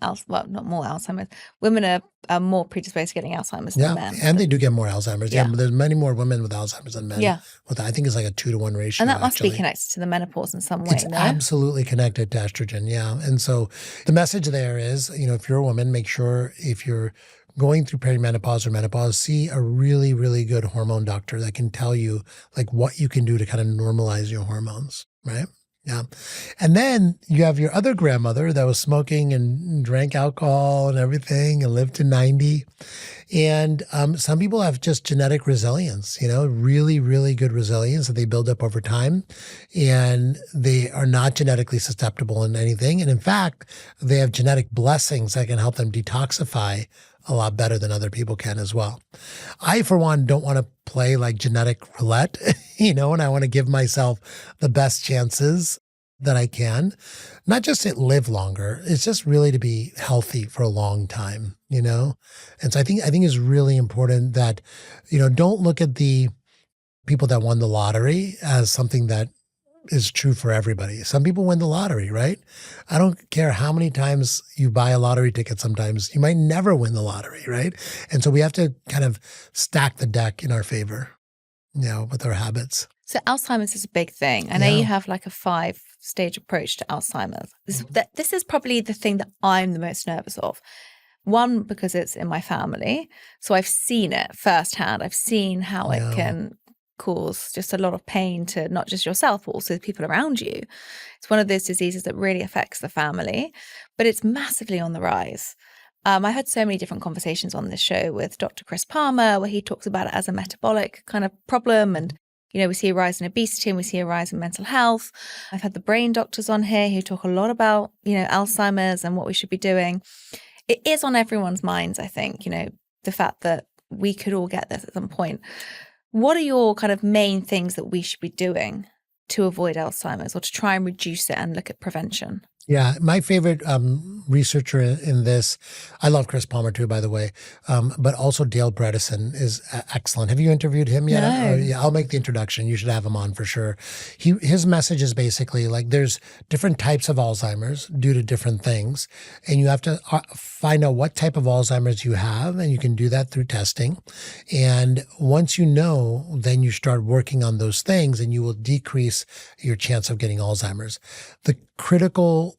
more Alzheimer's. Women are more predisposed to getting Alzheimer's than men. And they do get more Alzheimer's. Yeah, but there's many more women with Alzheimer's than men. Yeah. I think it's like a 2-to-1 ratio. And that must be connected to the menopause in some way, It's absolutely connected to estrogen, yeah. And so the message there is, if you're a woman, make sure if you're going through perimenopause or menopause, see a really, really good hormone doctor that can tell you like what you can do to kind of normalize your hormones, right? Yeah. And then you have your other grandmother that was smoking and drank alcohol and everything and lived to 90. And some people have just genetic resilience, really, really good resilience that they build up over time. And they are not genetically susceptible in anything. And in fact, they have genetic blessings that can help them detoxify a lot better than other people can as well. I, for one, don't want to play like genetic roulette, and I want to give myself the best chances that I can, not just to live longer. It's just really to be healthy for a long time, And so I think it's really important that, don't look at the people that won the lottery as something that is true for everybody. Some people win the lottery, right? I don't care how many times you buy a lottery ticket sometimes. You might never win the lottery, right? And so we have to kind of stack the deck in our favor, with our habits. So Alzheimer's is a big thing. I know you have like a 5-stage approach to Alzheimer's. This is probably the thing that I'm the most nervous of. One, because it's in my family. So I've seen it firsthand. I've seen how it can cause just a lot of pain to not just yourself, but also the people around you. It's one of those diseases that really affects the family, but it's massively on the rise. I've had so many different conversations on this show with Dr. Chris Palmer, where he talks about it as a metabolic kind of problem. And, we see a rise in obesity and we see a rise in mental health. I've had the brain doctors on here who talk a lot about, Alzheimer's and what we should be doing. It is on everyone's minds, I think, the fact that we could all get this at some point. What are your kind of main things that we should be doing to avoid Alzheimer's or to try and reduce it and look at prevention? Yeah, my favorite researcher in this, I love Chris Palmer too, by the way, but also Dale Bredesen is excellent. Have you interviewed him yet? No. Yeah, I'll make the introduction. You should have him on for sure. His message is basically like there's different types of Alzheimer's due to different things, and you have to find out what type of Alzheimer's you have, and you can do that through testing. And once you know, then you start working on those things, and you will decrease your chance of getting Alzheimer's. The critical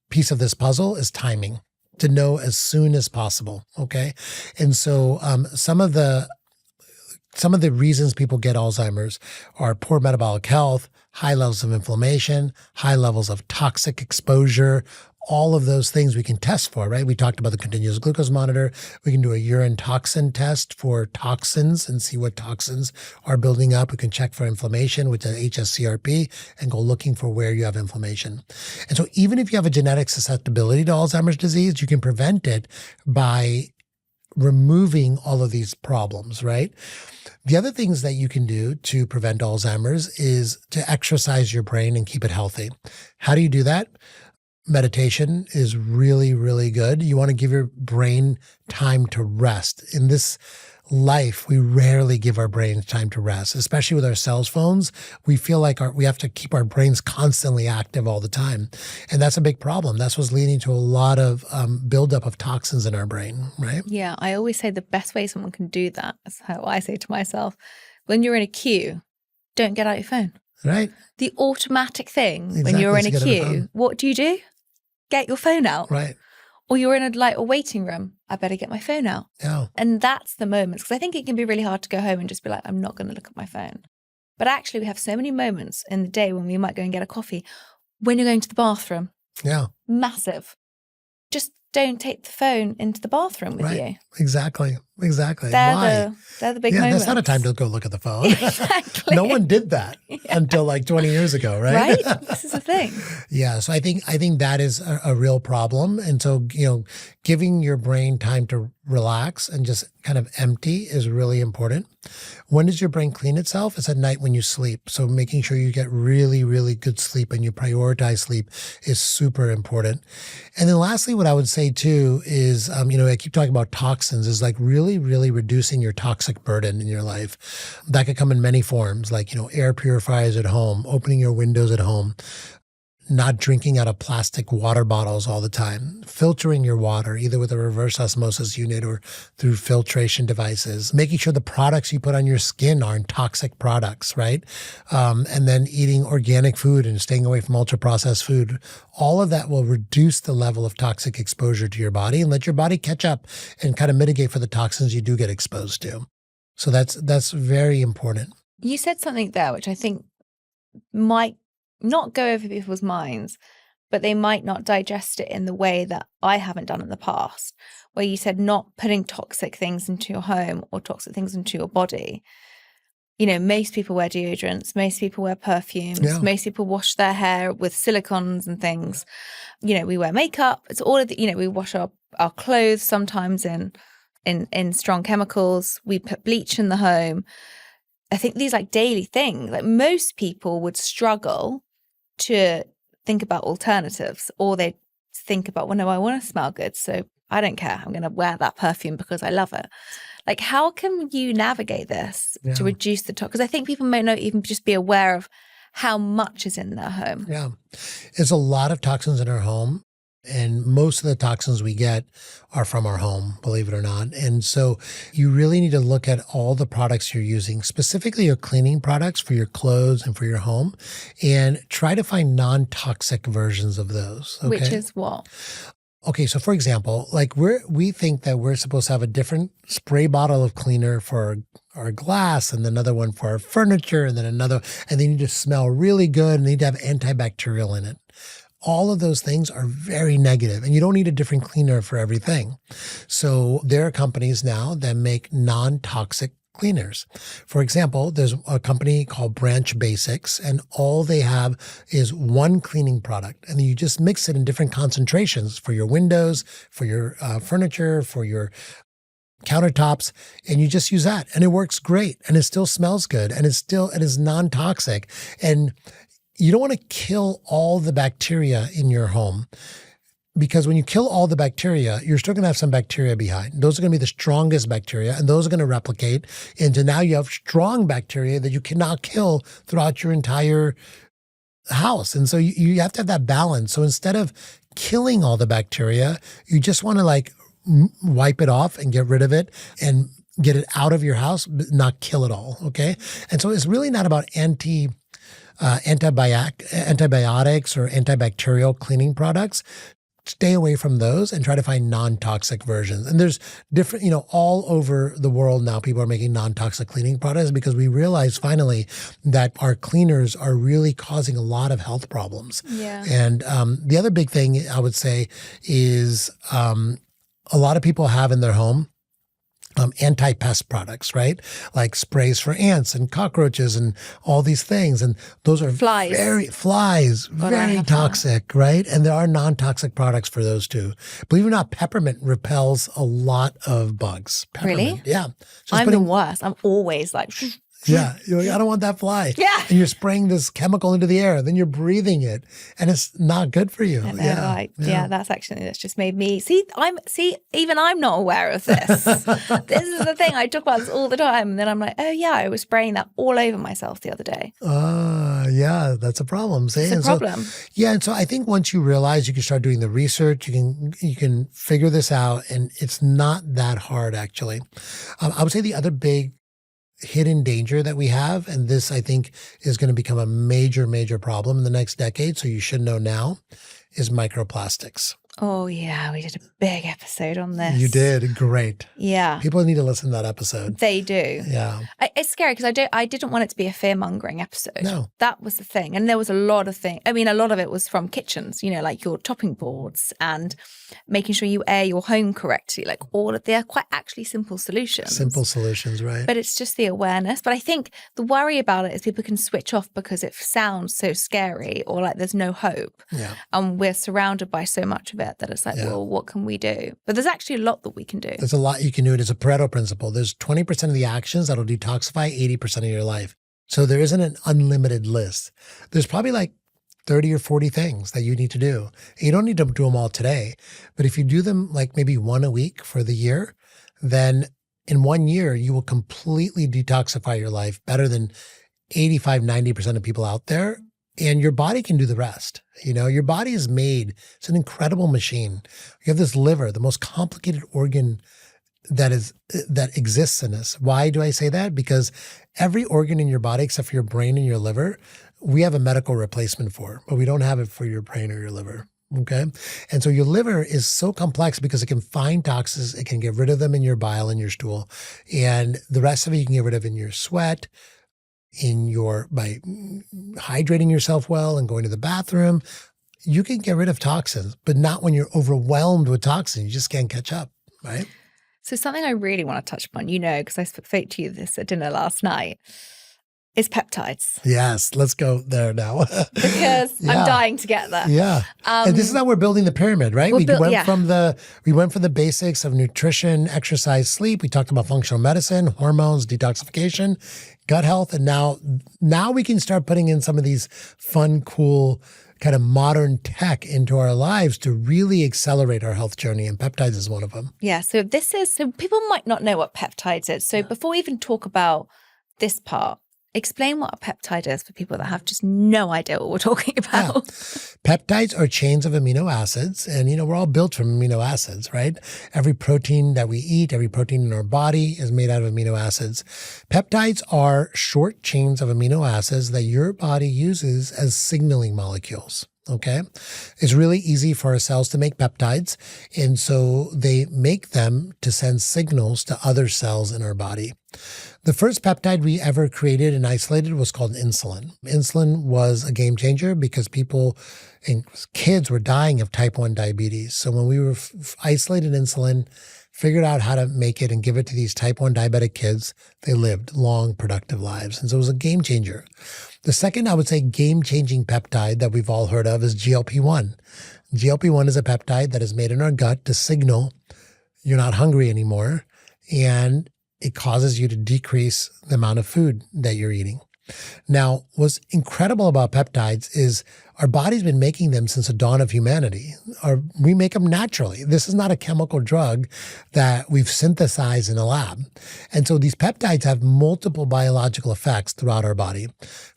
piece of this puzzle is timing, to know as soon as possible. Okay. And so some of the reasons people get Alzheimer's are poor metabolic health, high levels of inflammation, high levels of toxic exposure, all of those things we can test for, right? We talked about the continuous glucose monitor. We can do a urine toxin test for toxins and see what toxins are building up. We can check for inflammation with the HSCRP and go looking for where you have inflammation. And so even if you have a genetic susceptibility to Alzheimer's disease, you can prevent it by removing all of these problems, right? The other things that you can do to prevent Alzheimer's is to exercise your brain and keep it healthy. How do you do that? Meditation is really, really good. You want to give your brain time to rest. In this life, we rarely give our brains time to rest, especially with our cell phones. We feel like we have to keep our brains constantly active all the time. And that's a big problem. That's what's leading to a lot of buildup of toxins in our brain, right? Yeah, I always say the best way someone can do that is how I say to myself, when you're in a queue, don't get out your phone. Right. The automatic thing when you're in a queue, what do? Get your phone out. Right. Or you're in a waiting room. I better get my phone out. Yeah. And that's the moments, because I think it can be really hard to go home and just be like, I'm not going to look at my phone. But actually, we have so many moments in the day when we might go and get a coffee. When you're going to the bathroom, Yeah. massive. Just don't take the phone into the bathroom with you. Exactly. They're the big Yeah, moments. that's not a time to go look at the phone. Exactly. No one did that until like 20 years ago, right? Right? This is the thing. Yeah. So I think that is a real problem. And so, giving your brain time to relax and just kind of empty is really important. When does your brain clean itself? It's at night when you sleep. So making sure you get really, really good sleep and you prioritize sleep is super important. And then lastly, what I would say too is, I keep talking about toxins, is like really, really reducing your toxic burden in your life. That could come in many forms, like, air purifiers at home, opening your windows at home, not drinking out of plastic water bottles all the time, filtering your water, either with a reverse osmosis unit or through filtration devices, making sure the products you put on your skin aren't toxic products, right? And then eating organic food and staying away from ultra-processed food. All of that will reduce the level of toxic exposure to your body and let your body catch up and kind of mitigate for the toxins you do get exposed to. So that's very important. You said something there which I think might not go over people's minds, but they might not digest it in the way that I haven't done in the past, where you said not putting toxic things into your home or toxic things into your body. Most people wear deodorants, most people wear perfumes, most people wash their hair with silicons and things. We wear makeup. It's all of the, we wash our clothes sometimes in strong chemicals. We put bleach in the home. I think these daily things, most people would struggle to think about alternatives, or they think about, well, no, I want to smell good, so I don't care. I'm going to wear that perfume because I love it. How can you navigate this to reduce the toxins? Because I think people may not even just be aware of how much is in their home. Yeah. There's a lot of toxins in our home. And most of the toxins we get are from our home, believe it or not. And so you really need to look at all the products you're using, specifically your cleaning products for your clothes and for your home, and try to find non-toxic versions of those. Okay? Which is what? Okay, so for example, we think that we're supposed to have a different spray bottle of cleaner for our glass and another one for our furniture and then another, and they need to smell really good and they need to have antibacterial in it. All of those things are very negative, and you don't need a different cleaner for everything. So there are companies now that make non-toxic cleaners. For example, there's a company called Branch Basics, and all they have is one cleaning product. And you just mix it in different concentrations for your windows, for your furniture, for your countertops, and you just use that. And it works great, and it still smells good, and it is non-toxic. And you don't want to kill all the bacteria in your home, because when you kill all the bacteria, you're still going to have some bacteria behind. Those are going to be the strongest bacteria, and those are going to replicate into now you have strong bacteria that you cannot kill throughout your entire house. And so you have to have that balance. So instead of killing all the bacteria, you just want to wipe it off and get rid of it and get it out of your house, but not kill it all. Okay. And so it's really not about antibiotics or antibacterial cleaning products. Stay away from those and try to find non-toxic versions. And there's different, all over the world now, people are making non-toxic cleaning products because we realize finally that our cleaners are really causing a lot of health problems. Yeah. And the other big thing I would say is a lot of people have in their home anti-pest products, right? Like sprays for ants and cockroaches and all these things. And those are very toxic, right? And there are non-toxic products for those too. Believe it or not, peppermint repels a lot of bugs. Peppermint. Really? Yeah. I'm the worst. I'm always yeah. You're like, I don't want that fly. Yeah. And you're spraying this chemical into the air. Then you're breathing it. And it's not good for you. I know, right. Yeah, that's just made me even I'm not aware of this. This is the thing. I talk about this all the time. And then I'm like, oh yeah, I was spraying that all over myself the other day. Yeah, that's a problem. It's a problem. And so I think once you realize, you can start doing the research, you can figure this out, and it's not that hard actually. I would say the other big hidden danger that we have, and this I think is going to become a major, major problem in the next decade, so you should know now, is microplastics. Oh, yeah. We did a big episode on this. You did. Great. Yeah. People need to listen to that episode. They do. Yeah. It's scary because I didn't want it to be a fear-mongering episode. No. That was the thing. And there was a lot of things. I mean, a lot of it was from kitchens, like your chopping boards and making sure you air your home correctly. Like they're quite actually simple solutions. Simple solutions, right? But it's just the awareness. But I think the worry about it is people can switch off because it sounds so scary or like there's no hope. Yeah. And we're surrounded by so much of it that it's like, well, what can we do? But there's actually a lot that we can do. There's a lot you can do. It is a Pareto principle. There's 20% of the actions that'll detoxify 80% of your life. So there isn't an unlimited list. There's probably like 30 or 40 things that you need to do. You don't need to do them all today. But if you do them like maybe one a week for the year, then in 1 year, you will completely detoxify your life better than 85, 90% of people out there. And your body can do the rest. Your body is made. It's an incredible machine. You have this liver, the most complicated organ that exists in us. Why do I say that? Because every organ in your body, except for your brain and your liver, we have a medical replacement for, but we don't have it for your brain or your liver. Okay. And so your liver is so complex because it can find toxins. It can get rid of them in your bile and your stool. And the rest of it you can get rid of in your sweat, by hydrating yourself well and going to the bathroom. You can get rid of toxins, but not when you're overwhelmed with toxins. You just can't catch up, right? So something I really want to touch upon, because I spoke to you this at dinner last night, is peptides. Yes, let's go there now. Because I'm dying to get there. Yeah. And this is how we're building the pyramid, right? We went from the basics of nutrition, exercise, sleep. We talked about functional medicine, hormones, detoxification, gut health. And now we can start putting in some of these fun, cool, kind of modern tech into our lives to really accelerate our health journey. And peptides is one of them. Yeah. So people might not know what peptides is. So before we even talk about this part, explain what a peptide is for people that have just no idea what we're talking about. Yeah. Peptides are chains of amino acids. And, we're all built from amino acids, right? Every protein that we eat, every protein in our body is made out of amino acids. Peptides are short chains of amino acids that your body uses as signaling molecules. Okay. It's really easy for our cells to make peptides. And so they make them to send signals to other cells in our body. The first peptide we ever created and isolated was called insulin. Insulin was a game changer because people and kids were dying of type 1 diabetes. So when we were isolated insulin, figured out how to make it and give it to these type 1 diabetic kids, they lived long, productive lives. And so it was a game changer. The second, I would say, game-changing peptide that we've all heard of is GLP-1. GLP-1 is a peptide that is made in our gut to signal you're not hungry anymore, and it causes you to decrease the amount of food that you're eating. Now, what's incredible about peptides is our body's been making them since the dawn of humanity. We make them naturally. This is not a chemical drug that we've synthesized in a lab. And so these peptides have multiple biological effects throughout our body.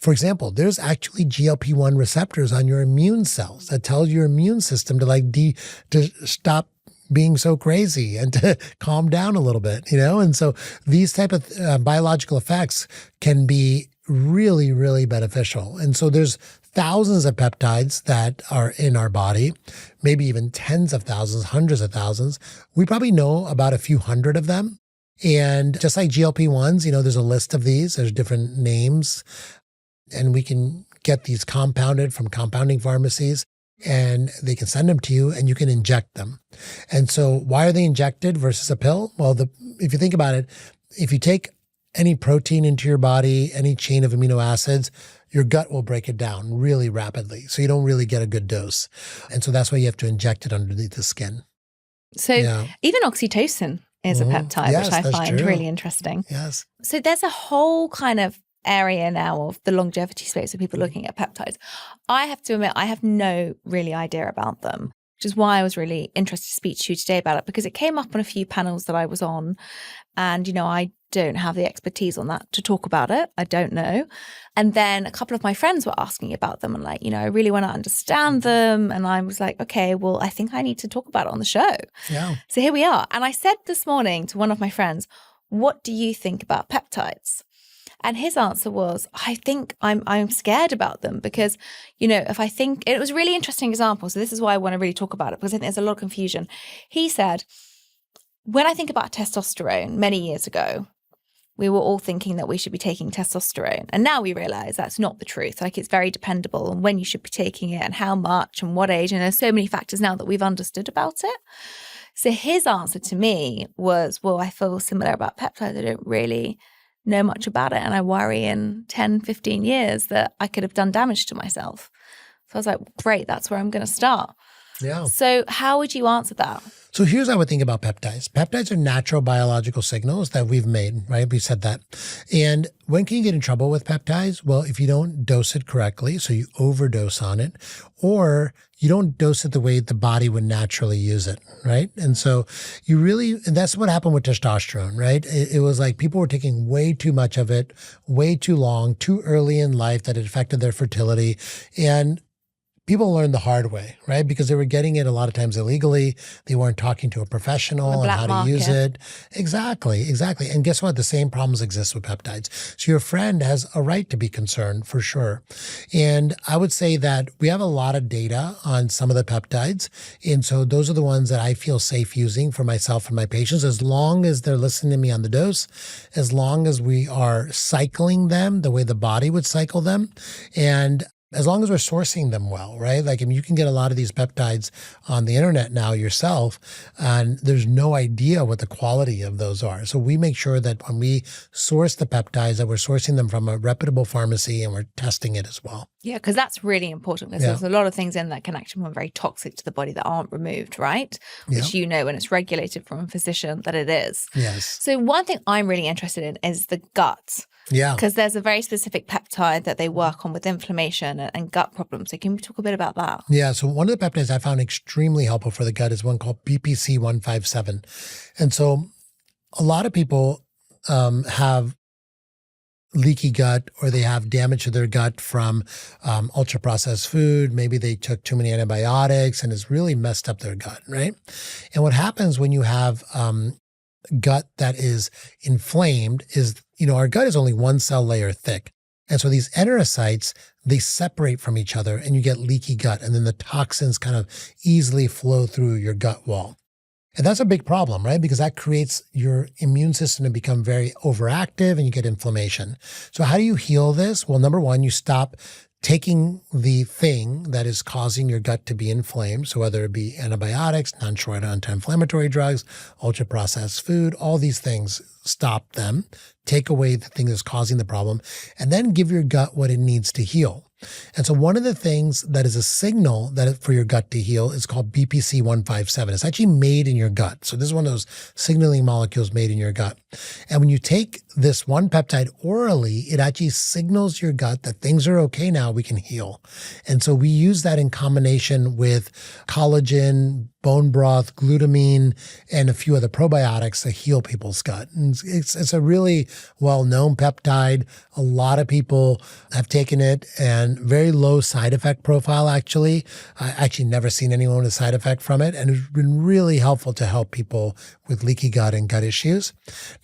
For example, there's actually GLP-1 receptors on your immune cells that tell your immune system to stop being so crazy and to calm down a little bit, And so these type of biological effects can be really, really beneficial. And so there's thousands of peptides that are in our body, maybe even tens of thousands, hundreds of thousands. We probably know about a few hundred of them. And just like GLP-1s, there's a list of these. There's different names. And we can get these compounded from compounding pharmacies. And they can send them to you and you can inject them. And so why are they injected versus a pill? Well, if you think about it, if you take any protein into your body, any chain of amino acids, your gut will break it down really rapidly. So you don't really get a good dose. And so that's why you have to inject it underneath the skin. So even oxytocin is a peptide, which I find really interesting. Yes. So there's a whole kind of area now of the longevity space of people looking at peptides. I have to admit, I have no really idea about them, which is why I was really interested to speak to you today about it, because it came up on a few panels that I was on. And, I don't have the expertise on that to talk about it. I don't know. And then a couple of my friends were asking about them and I really want to understand them. And I was like, okay, well, I think I need to talk about it on the show. Yeah. So here we are. And I said this morning to one of my friends, what do you think about peptides? And his answer was, I think I'm scared about them because, if I think, it was a really interesting example. So this is why I want to really talk about it, because I think there's a lot of confusion. He said, when I think about testosterone many years ago, we were all thinking that we should be taking testosterone. And now we realize that's not the truth. Like, it's very dependable on when you should be taking it and how much and what age. And there's so many factors now that we've understood about it. So his answer to me was, well, I feel similar about peptides. I don't really know much about it. And I worry in 10, 15 years that I could have done damage to myself. So I was like, great, that's where I'm going to start. Yeah. So how would you answer that? So here's how I would think about peptides. Peptides are natural biological signals that we've made, right? We said that. And when can you get in trouble with peptides? Well, if you don't dose it correctly, so you overdose on it, or you don't dose it the way the body would naturally use it, right? And so and that's what happened with testosterone, right? It was like people were taking way too much of it, way too long, too early in life, that it affected their fertility. And people learned the hard way, right? Because they were getting it a lot of times illegally. They weren't talking to a professional on how to use it. Exactly. And guess what? The same problems exist with peptides. So your friend has a right to be concerned for sure. And I would say that we have a lot of data on some of the peptides. And so those are the ones that I feel safe using for myself and my patients, as long as they're listening to me on the dose, as long as we are cycling them the way the body would cycle them, and as long as we're sourcing them well, right? Like, you can get a lot of these peptides on the internet now yourself, and there's no idea what the quality of those are. So we make sure that when we source the peptides, that we're sourcing them from a reputable pharmacy and we're testing it as well. Yeah, because that's really important, because there's a lot of things in that can actually be very toxic to the body that aren't removed, right? Which when it's regulated from a physician that it is. Yes. So one thing I'm really interested in is the gut. Yeah. Because there's a very specific peptide that they work on with inflammation and gut problems. So can we talk a bit about that? Yeah. So one of the peptides I found extremely helpful for the gut is one called BPC 157. And so a lot of people have leaky gut, or they have damage to their gut from ultra processed food. Maybe they took too many antibiotics and it's really messed up their gut, right? And what happens when you have gut that is inflamed is, our gut is only one cell layer thick. And so these enterocytes, they separate from each other and you get leaky gut. And then the toxins kind of easily flow through your gut wall. And that's a big problem, right? Because that creates your immune system to become very overactive and you get inflammation. So how do you heal this? Well, number one, you stop taking the thing that is causing your gut to be inflamed. So whether it be antibiotics, non-steroidal anti-inflammatory drugs, ultra-processed food, all these things, stop them, take away the thing that's causing the problem, and then give your gut what it needs to heal. And so one of the things that is a signal that for your gut to heal is called BPC 157. It's actually made in your gut. So this is one of those signaling molecules made in your gut. And when you take this one peptide orally, it actually signals your gut that things are okay now, we can heal. And so we use that in combination with collagen, bone broth, glutamine, and a few other probiotics to heal people's gut. And it's a really well-known peptide. A lot of people have taken it, and very low side effect profile, actually. I actually never seen anyone with a side effect from it, and it's been really helpful to help people with leaky gut and gut issues.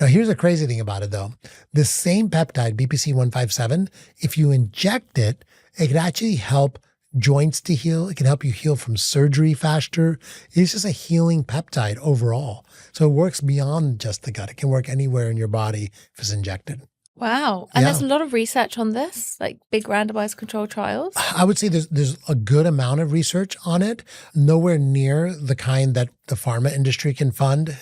Now, here's the crazy thing about it, though. This same peptide, BPC 157, if you inject it, it can actually help joints to heal. It can help you heal from surgery faster. It's just a healing peptide overall. So it works beyond just the gut. It can work anywhere in your body if it's injected. Wow. And there's a lot of research on this, like big randomized controlled trials? I would say there's a good amount of research on it, nowhere near the kind that the pharma industry can fund,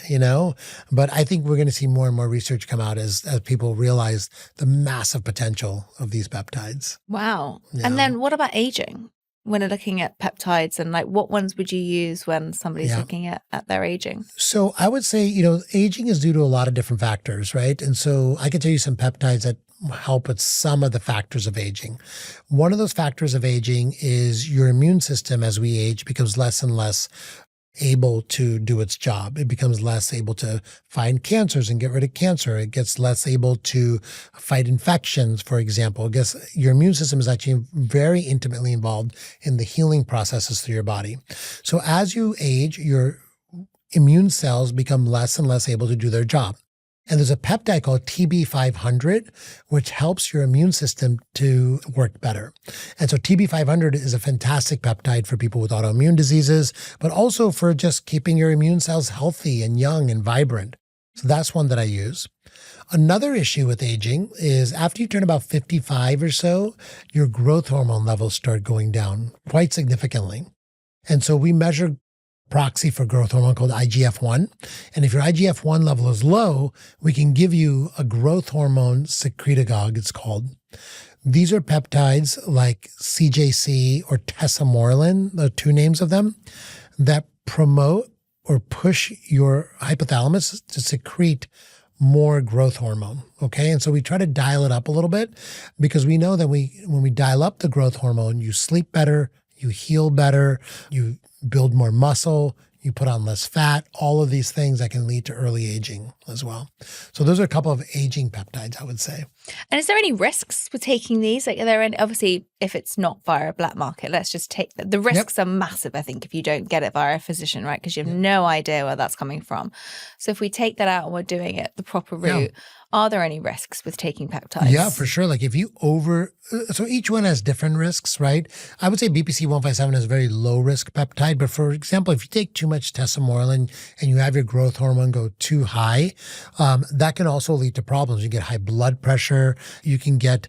but I think we're going to see more and more research come out as people realize the massive potential of these peptides. Wow. Yeah. And then what about aging? When you're looking at peptides, and like what ones would you use when somebody's looking at their aging? So I would say, aging is due to a lot of different factors, right? And so I can tell you some peptides that help with some of the factors of aging. One of those factors of aging is your immune system as we age becomes less and less able to do its job. It becomes less able to find cancers and get rid of cancer. It gets less able to fight infections, for example. I guess your immune system is actually very intimately involved in the healing processes through your body. So as you age, your immune cells become less and less able to do their job. And there's a peptide called TB500, which helps your immune system to work better. And so TB500 is a fantastic peptide for people with autoimmune diseases, but also for just keeping your immune cells healthy and young and vibrant. So that's one that I use. Another issue with aging is after you turn about 55 or so, your growth hormone levels start going down quite significantly. And so we measure proxy for growth hormone called IGF-1. And if your IGF-1 level is low, we can give you a growth hormone secretagogue, it's called. These are peptides like CJC or tesamorelin, the two names of them, that promote or push your hypothalamus to secrete more growth hormone. Okay. And so we try to dial it up a little bit because we know that when we dial up the growth hormone, you sleep better, you heal better, you build more muscle, you put on less fat, all of these things that can lead to early aging as well. So those are a couple of aging peptides, I would say. And is there any risks with taking these? Like, are there any, obviously, if it's not via a black market, let's just take the risks are massive, I think, if you don't get it via a physician, right? Because you have no idea where that's coming from. So if we take that out and we're doing it the proper route, are there any risks with taking peptides? Yeah, for sure. Like if you so each one has different risks, right? I would say BPC 157 is a very low risk peptide. But for example, if you take too much tesamorelin and you have your growth hormone go too high, that can also lead to problems. You get high blood pressure. You can get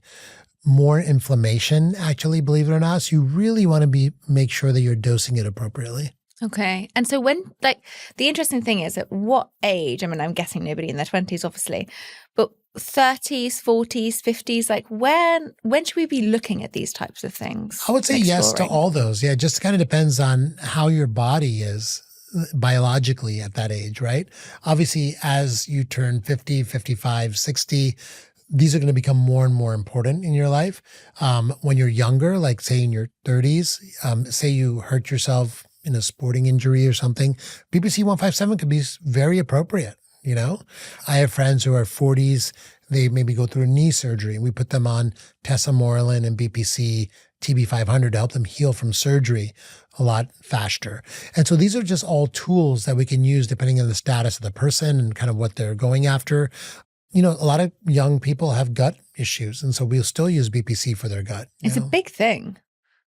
more inflammation, actually, believe it or not. So you really want to make sure that you're dosing it appropriately. Okay. And so when, like, the interesting thing is at what age, I mean, I'm guessing nobody in their 20s, obviously, but 30s, 40s, 50s, like when should we be looking at these types of things? I would say yes to all those. Yeah, it just kind of depends on how your body is biologically at that age, right? Obviously, as you turn 50, 55, 60, these are going to become more and more important in your life. When you're younger, like say in your 30s, say you hurt yourself in a sporting injury or something, BPC 157 could be very appropriate. You know, I have friends who are 40s, they maybe go through a knee surgery. We put them on tesamorelin and BPC TB500 to help them heal from surgery a lot faster. And so these are just all tools that we can use depending on the status of the person and kind of what they're going after. You know, a lot of young people have gut issues, and so we'll still use BPC for their gut. It's a big thing.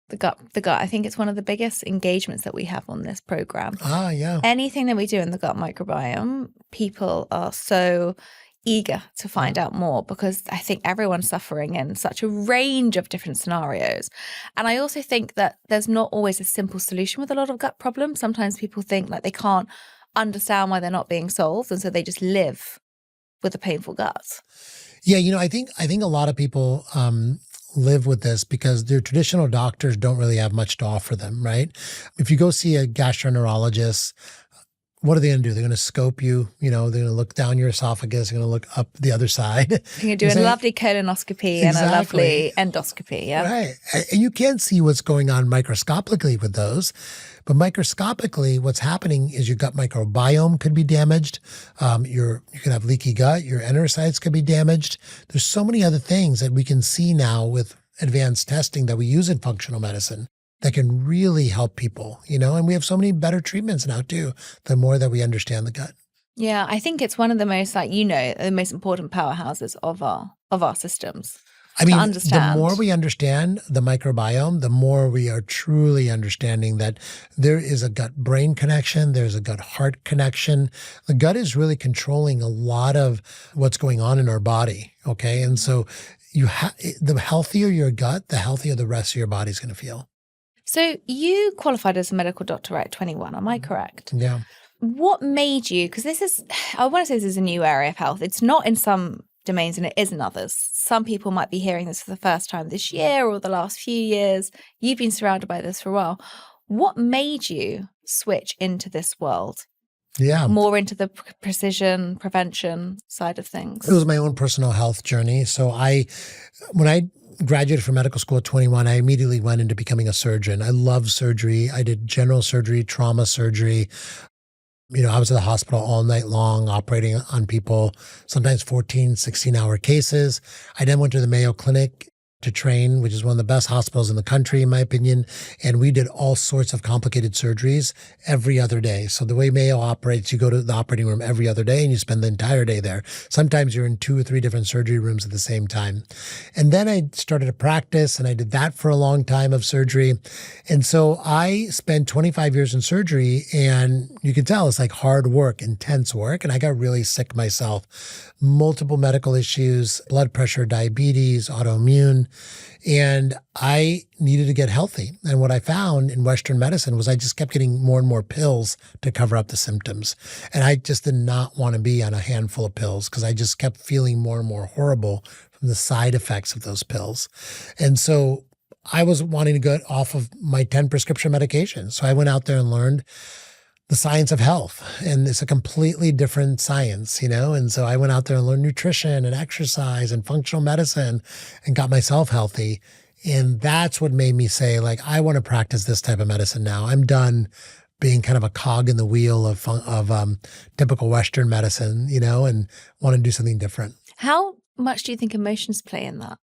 The gut. I think it's one of the biggest engagements that we have on this program. Yeah. Anything that we do in the gut microbiome, people are so eager to find out more because I think everyone's suffering in such a range of different scenarios. And I also think that there's not always a simple solution with a lot of gut problems. Sometimes people think like they can't understand why they're not being solved, and so they just live with a painful gut. Yeah, you know, I think a lot of people live with this because their traditional doctors don't really have much to offer them, right? If you go see a gastroenterologist, what are they going to do? They're going to scope you, you know, they're going to look down your esophagus, they're going to look up the other side. You're going to do a lovely colonoscopy and a lovely endoscopy, yeah? Right. And you can't see what's going on microscopically with those. But microscopically, what's happening is your gut microbiome could be damaged. You can have leaky gut. Your enterocytes could be damaged. There's so many other things that we can see now with advanced testing that we use in functional medicine that can really help people, you know, and we have so many better treatments now too, the more that we understand the gut. Yeah, I think it's one of the most, like, you know, the most important powerhouses of our systems. I mean, the more we understand the microbiome, the more we are truly understanding that there is a gut-brain connection, there's a gut-heart connection. The gut is really controlling a lot of what's going on in our body, okay? And so the healthier your gut, the healthier the rest of your body is going to feel. So you qualified as a medical doctor at 21, am I correct? Yeah. What made you, because I want to say this is a new area of health. It's not in some domains and it is in others. Some people might be hearing this for the first time this year or the last few years. You've been surrounded by this for a while. What made you switch into this world? Yeah. More into the precision prevention side of things? It was my own personal health journey. So when I graduated from medical school at 21, I immediately went into becoming a surgeon. I love surgery. I did general surgery, trauma surgery. You know, I was at the hospital all night long operating on people, sometimes 14, 16-hour cases. I then went to the Mayo Clinic to train, which is one of the best hospitals in the country, in my opinion. And we did all sorts of complicated surgeries every other day. So the way Mayo operates, you go to the operating room every other day and you spend the entire day there. Sometimes you're in 2 or 3 different surgery rooms at the same time. And then I started to practice and I did that for a long time of surgery. And so I spent 25 years in surgery, and you can tell it's like hard work, intense work. And I got really sick myself, multiple medical issues, blood pressure, diabetes, autoimmune. And I needed to get healthy. And what I found in Western medicine was I just kept getting more and more pills to cover up the symptoms. And I just did not want to be on a handful of pills because I just kept feeling more and more horrible from the side effects of those pills. And so I was wanting to get off of my 10 prescription medications. So I went out there and learned the science of health. And it's a completely different science, And so I went out there and learned nutrition and exercise and functional medicine and got myself healthy. And that's what made me say, like, I want to practice this type of medicine now. I'm done being kind of a cog in the wheel of typical Western medicine, and want to do something different. How much do you think emotions play in that?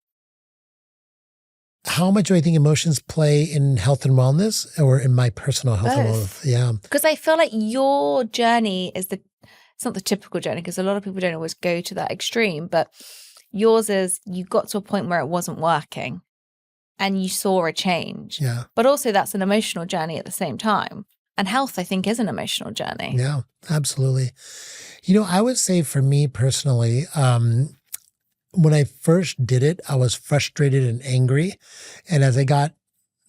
How much do I think emotions play in health and wellness, or in my personal health and wellness? Yeah. Because I feel like your journey it's not the typical journey, because a lot of people don't always go to that extreme, but yours is you got to a point where it wasn't working and you saw a change. Yeah. But also that's an emotional journey at the same time. And health, I think, is an emotional journey. Yeah, absolutely. I would say for me personally, when I first did it, I was frustrated and angry. And as I got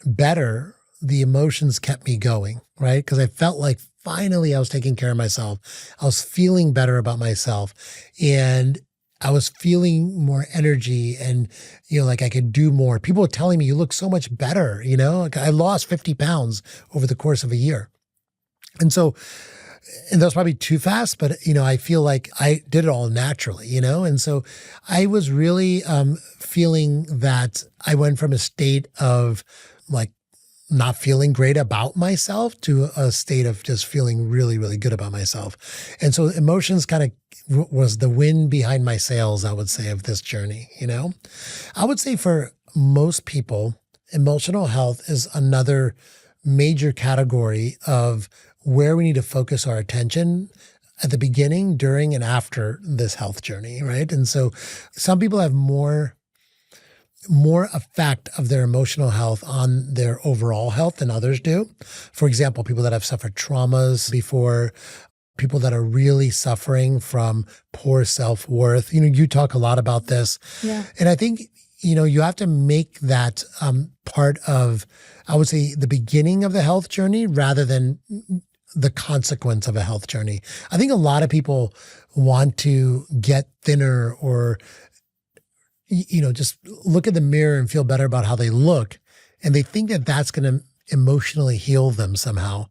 better, the emotions kept me going, right? Because I felt like finally I was taking care of myself. I was feeling better about myself. And I was feeling more energy and, like I could do more. People were telling me, you look so much better, Like I lost 50 pounds over the course of a year. And that was probably too fast, but, I feel like I did it all naturally, And so I was really feeling that I went from a state of like not feeling great about myself to a state of just feeling really, really good about myself. And so emotions kind of was the wind behind my sails, I would say, of this journey, I would say for most people, emotional health is another major category of where we need to focus our attention at the beginning, during, and after this health journey, right? And so some people have more effect of their emotional health on their overall health than others do. For example, people that have suffered traumas before, people that are really suffering from poor self-worth. You talk a lot about this. Yeah. And I think, you have to make that part of, I would say, the beginning of the health journey rather than the consequence of a health journey. I think a lot of people want to get thinner or, just look at the mirror and feel better about how they look. And they think that that's going to emotionally heal them somehow.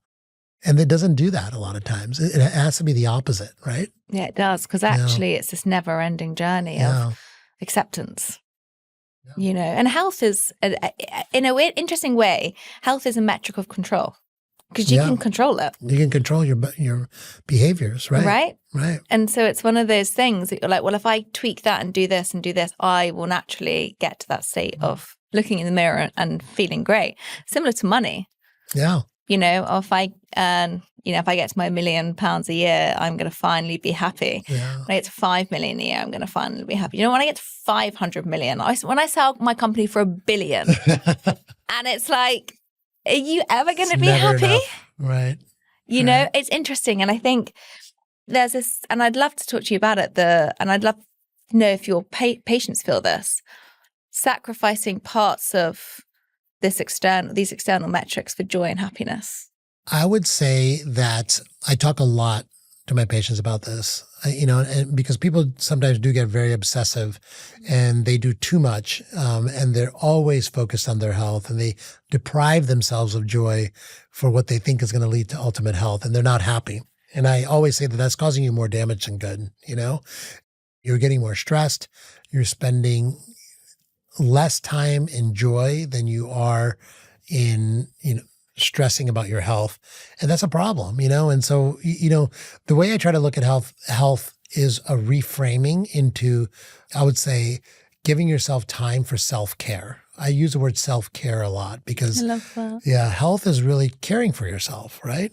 And it doesn't do that a lot of times. It has to be the opposite, right? Yeah, it does. Because actually it's this never ending journey of acceptance. And health is, in an interesting way, health is a metric of control. Because you can control it. You can control your behaviors, right? Right. And so it's one of those things that you're like, well, if I tweak that and do this, I will naturally get to that state of looking in the mirror and feeling great. Similar to money. Yeah. Or if I if I get to my £1 million a year, I'm going to finally be happy. Yeah. When I get to 5 million a year, I'm going to finally be happy. When I get to 500 million, when I sell my company for $1 billion, and it's like, are you ever going to be happy? Enough. Right. It's interesting. And I think there's this, and I'd love to talk to you about it, and I'd love to know if your patients feel this, sacrificing parts of these external metrics for joy and happiness. I would say that I talk a lot to my patients about this, and because people sometimes do get very obsessive and they do too much, and they're always focused on their health and they deprive themselves of joy for what they think is going to lead to ultimate health, and they're not happy. And I always say that that's causing you more damage than good. You're getting more stressed. You're spending less time in joy than you are in, stressing about your health. And that's a problem, And so, the way I try to look at health is a reframing into, I would say, giving yourself time for self-care. I use the word self-care a lot because I love that. yeah, health is really caring for yourself, right?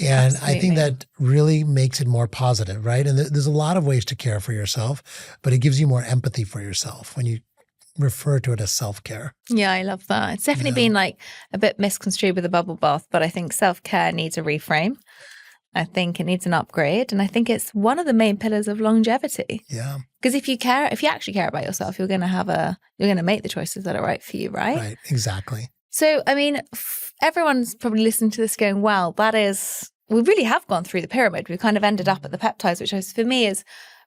And I think Absolutely. that really makes it more positive, right? And there's a lot of ways to care for yourself, but it gives you more empathy for yourself when you refer to it as self-care. Yeah, I love that. It's definitely been like a bit misconstrued with the bubble bath, but I think self-care needs a reframe. I think it needs an upgrade. And I think it's one of the main pillars of longevity. Yeah. Because if you actually care about yourself, you're going to make the choices that are right for you, right? Right. Exactly. So, I mean, everyone's probably listening to this going, well, we really have gone through the pyramid. We've kind of ended up at the peptides, which for me is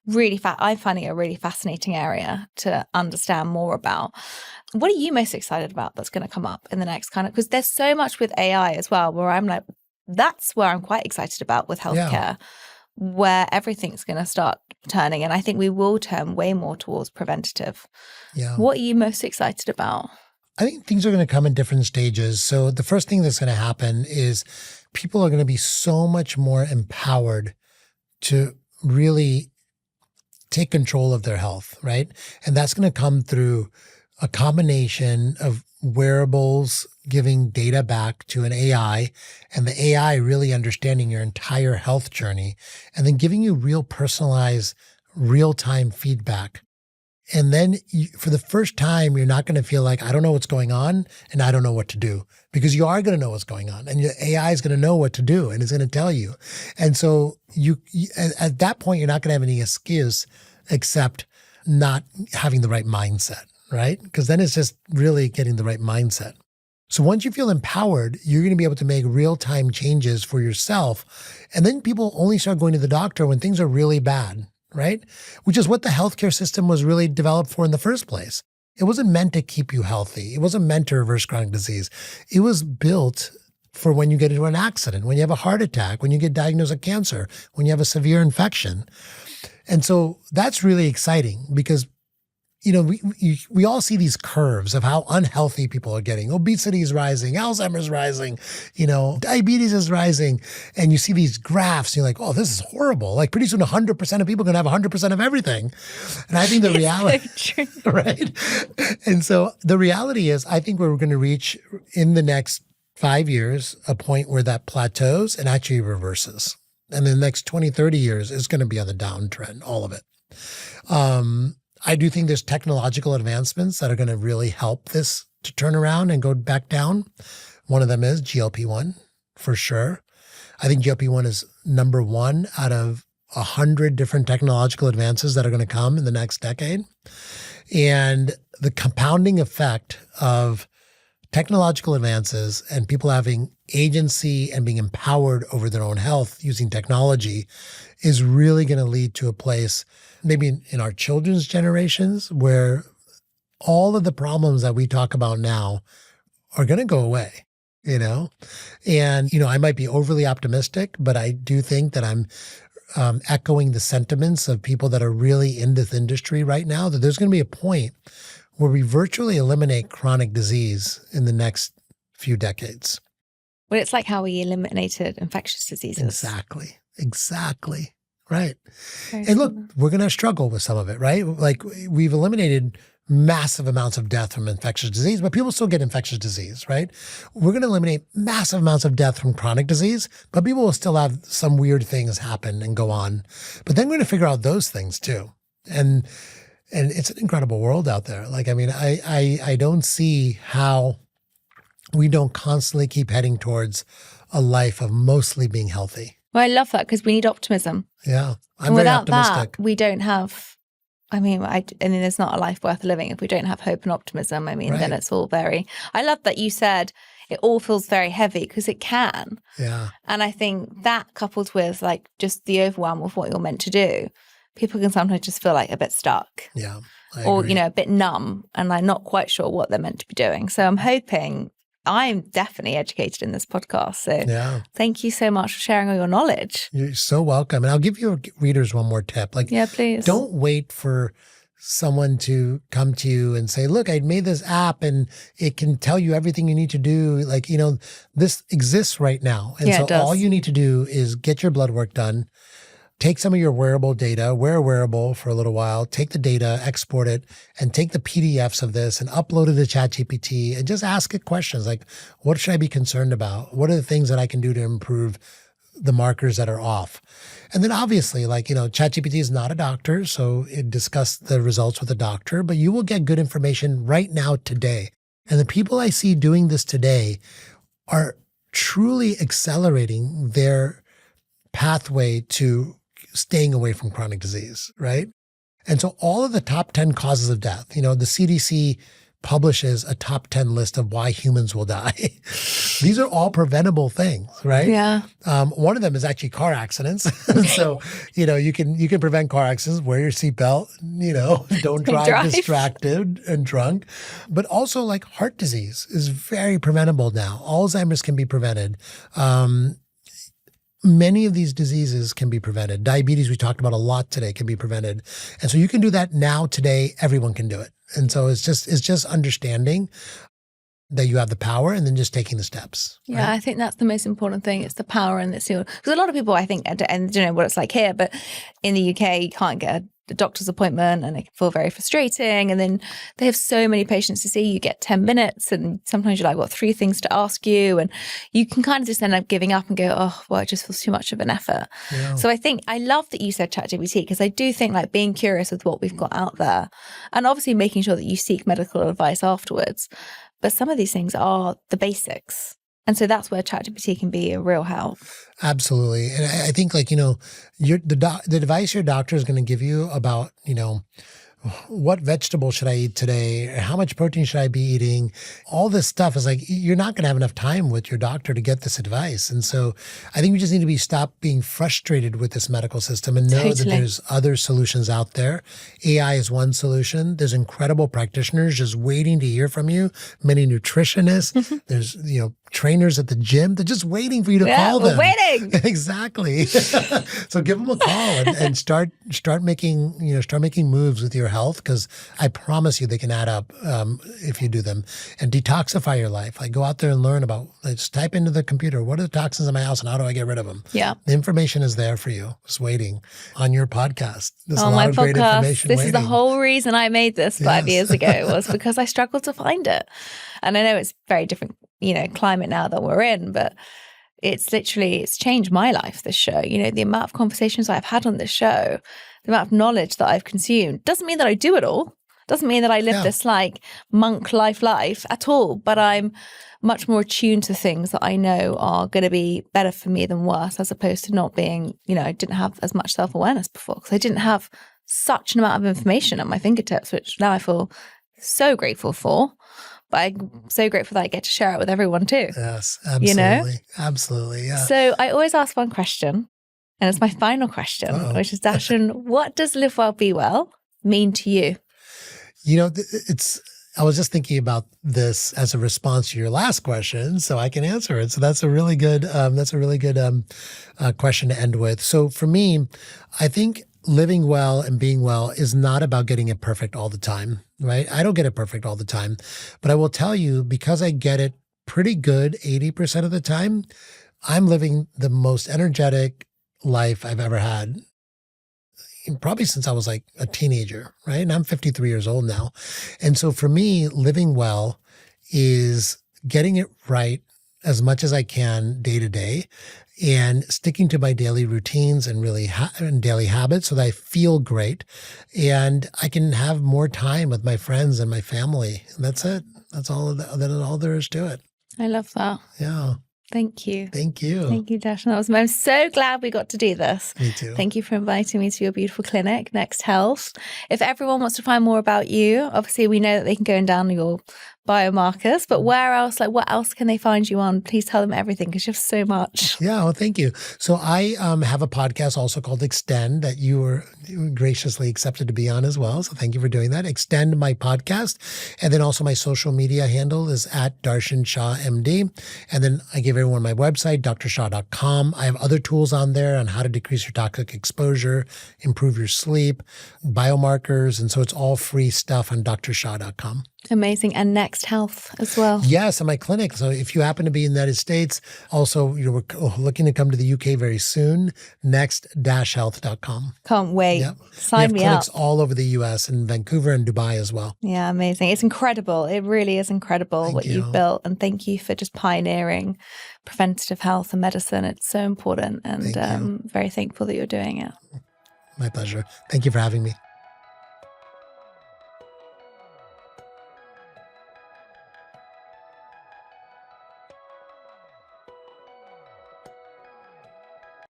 really, I'm finding a really fascinating area to understand more about. What are you most excited about that's going to come up in the next because there's so much with AI as well, where I'm like, that's where I'm quite excited about with healthcare, where everything's going to start turning. And I think we will turn way more towards preventative. Yeah. What are you most excited about? I think things are going to come in different stages. So the first thing that's going to happen is people are going to be so much more empowered to really take control of their health, right? And that's going to come through a combination of wearables giving data back to an AI and the AI really understanding your entire health journey and then giving you real personalized, real-time feedback. And then for the first time, you're not going to feel like, I don't know what's going on and I don't know what to do, because you are going to know what's going on and your AI is going to know what to do and it's going to tell you. And so at that point, you're not going to have any excuse except not having the right mindset, right? Because then it's just really getting the right mindset. So once you feel empowered, you're going to be able to make real-time changes for yourself. And then people only start going to the doctor when things are really bad, right? Which is what the healthcare system was really developed for in the first place. It wasn't meant to keep you healthy. It wasn't meant to reverse chronic disease. It was built for when you get into an accident, when you have a heart attack, when you get diagnosed with cancer, when you have a severe infection. And so that's really exciting because we all see these curves of how unhealthy people are getting. Obesity is rising, Alzheimer's rising, diabetes is rising. And you see these graphs, and you're like, oh, this is horrible. Like pretty soon 100% of people are going to have 100% of everything. And I think the reality, so true. right? And so the reality is I think we're going to reach in the next 5 years a point where that plateaus and actually reverses. And in the next 20, 30 years, it's going to be on the downtrend, all of it. I do think there's technological advancements that are going to really help this to turn around and go back down. One of them is GLP-1, for sure. I think GLP-1 is number one out of 100 different technological advances that are going to come in the next decade. And the compounding effect of technological advances and people having agency and being empowered over their own health using technology is really going to lead to a place maybe in our children's generations where all of the problems that we talk about now are going to go away, And, I might be overly optimistic, but I do think that I'm echoing the sentiments of people that are really in this industry right now, that there's going to be a point where we virtually eliminate chronic disease in the next few decades. Well, it's like how we eliminated infectious diseases. Exactly. Right. Very and look, similar. we're going to struggle with some of it, right? Like we've eliminated massive amounts of death from infectious disease, but people still get infectious disease, right? We're going to eliminate massive amounts of death from chronic disease, but people will still have some weird things happen and go on. But then we're going to figure out those things too. And it's an incredible world out there. Like, I mean, I don't see how we don't constantly keep heading towards a life of mostly being healthy. Well, I love that because we need optimism. Yeah, I'm very without optimistic. that, we don't have. I mean, there's not a life worth living if we don't have hope and optimism. I mean, then it's all very. I love that you said it all feels very heavy because it can. Yeah. And I think that coupled with like just the overwhelm of what you're meant to do, people can sometimes just feel like a bit stuck. Yeah. Or, a bit numb and like not quite sure what they're meant to be doing. So I'm definitely educated in this podcast. So thank you so much for sharing all your knowledge. You're so welcome. And I'll give your readers one more tip. Yeah, please. Don't wait for someone to come to you and say, look, I made this app and it can tell you everything you need to do. Like, this exists right now. And so all you need to do is get your blood work done, take some of your wearable data, wear a wearable for a little while, take the data, export it, and take the PDFs of this and upload it to ChatGPT and just ask it questions like, what should I be concerned about? What are the things that I can do to improve the markers that are off? And then obviously, ChatGPT is not a doctor, so it discuss the results with a doctor, but you will get good information right now today. And the people I see doing this today are truly accelerating their pathway to staying away from chronic disease, right? And so all of the top 10 causes of death, the CDC publishes a top 10 list of why humans will die. These are all preventable things, right? Yeah. One of them is actually car accidents. So, you can prevent car accidents, wear your seatbelt, don't drive distracted and drunk. But also like heart disease is very preventable now. Alzheimer's can be prevented. Many of these diseases can be prevented. Diabetes, we talked about a lot today, can be prevented. And so you can do that now, today, everyone can do it. And so it's just understanding that you have the power and then just taking the steps. Yeah, right? I think that's the most important thing. It's the power and it's because a lot of people, I think, and you know what it's like here, but in the UK, you can't get a doctor's appointment and it can feel very frustrating. And then they have so many patients to see. You get 10 minutes and sometimes you're like, what, 3 things to ask you? And you can kind of just end up giving up and go, oh, well, it just feels too much of an effort. Yeah. So I think I love that you said ChatGPT because I do think like being curious with what we've got out there and obviously making sure that you seek medical advice afterwards. But some of these things are the basics. And so that's where ChatGPT can be a real help. Absolutely. And I think the advice your doctor is going to give you about, what vegetable should I eat today? How much protein should I be eating? All this stuff is like, you're not going to have enough time with your doctor to get this advice. And so I think we just need to stop being frustrated with this medical system and know that there's other solutions out there. AI is one solution. There's incredible practitioners just waiting to hear from you. Many nutritionists. There's, trainers at the gym. They're just waiting for you to call them. Waiting. Exactly. So give them a call and start making moves with your health, because I promise you they can add up if you do them. And detoxify your life. Like go out there and learn about, just type into the computer, what are the toxins in my house and how do I get rid of them? Yeah. The information is there for you, just waiting on your podcast. There's on a lot my of great podcast. information This waiting. is the whole reason I made this 5 years ago was because I struggled to find it. And I know it's very different, climate now that we're in, but it's changed my life, this show. The amount of conversations I've had on this show, the amount of knowledge that I've consumed, doesn't mean that I do it all. Doesn't mean that I live this like monk life at all, but I'm much more attuned to things that I know are going to be better for me than worse, as opposed to not being, I didn't have as much self-awareness before because I didn't have such an amount of information at my fingertips, which now I feel so grateful for. But I'm so grateful that I get to share it with everyone too. Yes, absolutely. Absolutely, yeah. So I always ask one question, and it's my final question, which is, Darshan, what does live well, be well mean to you? I was just thinking about this as a response to your last question, so I can answer it. So that's a really good question to end with. So for me, I think living well and being well is not about getting it perfect all the time, right? I don't get it perfect all the time, but I will tell you, because I get it pretty good 80% of the time, I'm living the most energetic life I've ever had, probably since I was like a teenager, right? And I'm 53 years old now. And so for me, living well is getting it right as much as I can day to day and sticking to my daily routines and really and daily habits so that I feel great and I can have more time with my friends and my family. And that's it. That's all there is to it. I love that. Yeah. Thank you. Thank you. Thank you, Darshan. I'm so glad we got to do this. Me too. Thank you for inviting me to your beautiful clinic, Next Health. If everyone wants to find more about you, obviously we know that they can go and download your biomarkers, but where else, what else can they find you on? Please tell them everything because you have so much. Yeah, well, thank you. So I have a podcast also called Extend that you were graciously accepted to be on as well. So thank you for doing that. Extend my podcast. And then also my social media handle is at Darshan Shah MD. And then I give everyone my website, drshah.com. I have other tools on there on how to decrease your toxic exposure, improve your sleep, biomarkers. And so it's all free stuff on drshah.com. Amazing. And Next Health as well. Yes, and my clinic. So if you happen to be in the United States, also you're looking to come to the UK very soon, next-health.com. Can't wait. Yep. Sign me We have clinics up. all over the US, in Vancouver and Dubai as well. Yeah, amazing. It's incredible. It really is incredible what you've built. And thank you for just pioneering preventative health and medicine. It's so important, and very thankful that you're doing it. My pleasure. Thank you for having me.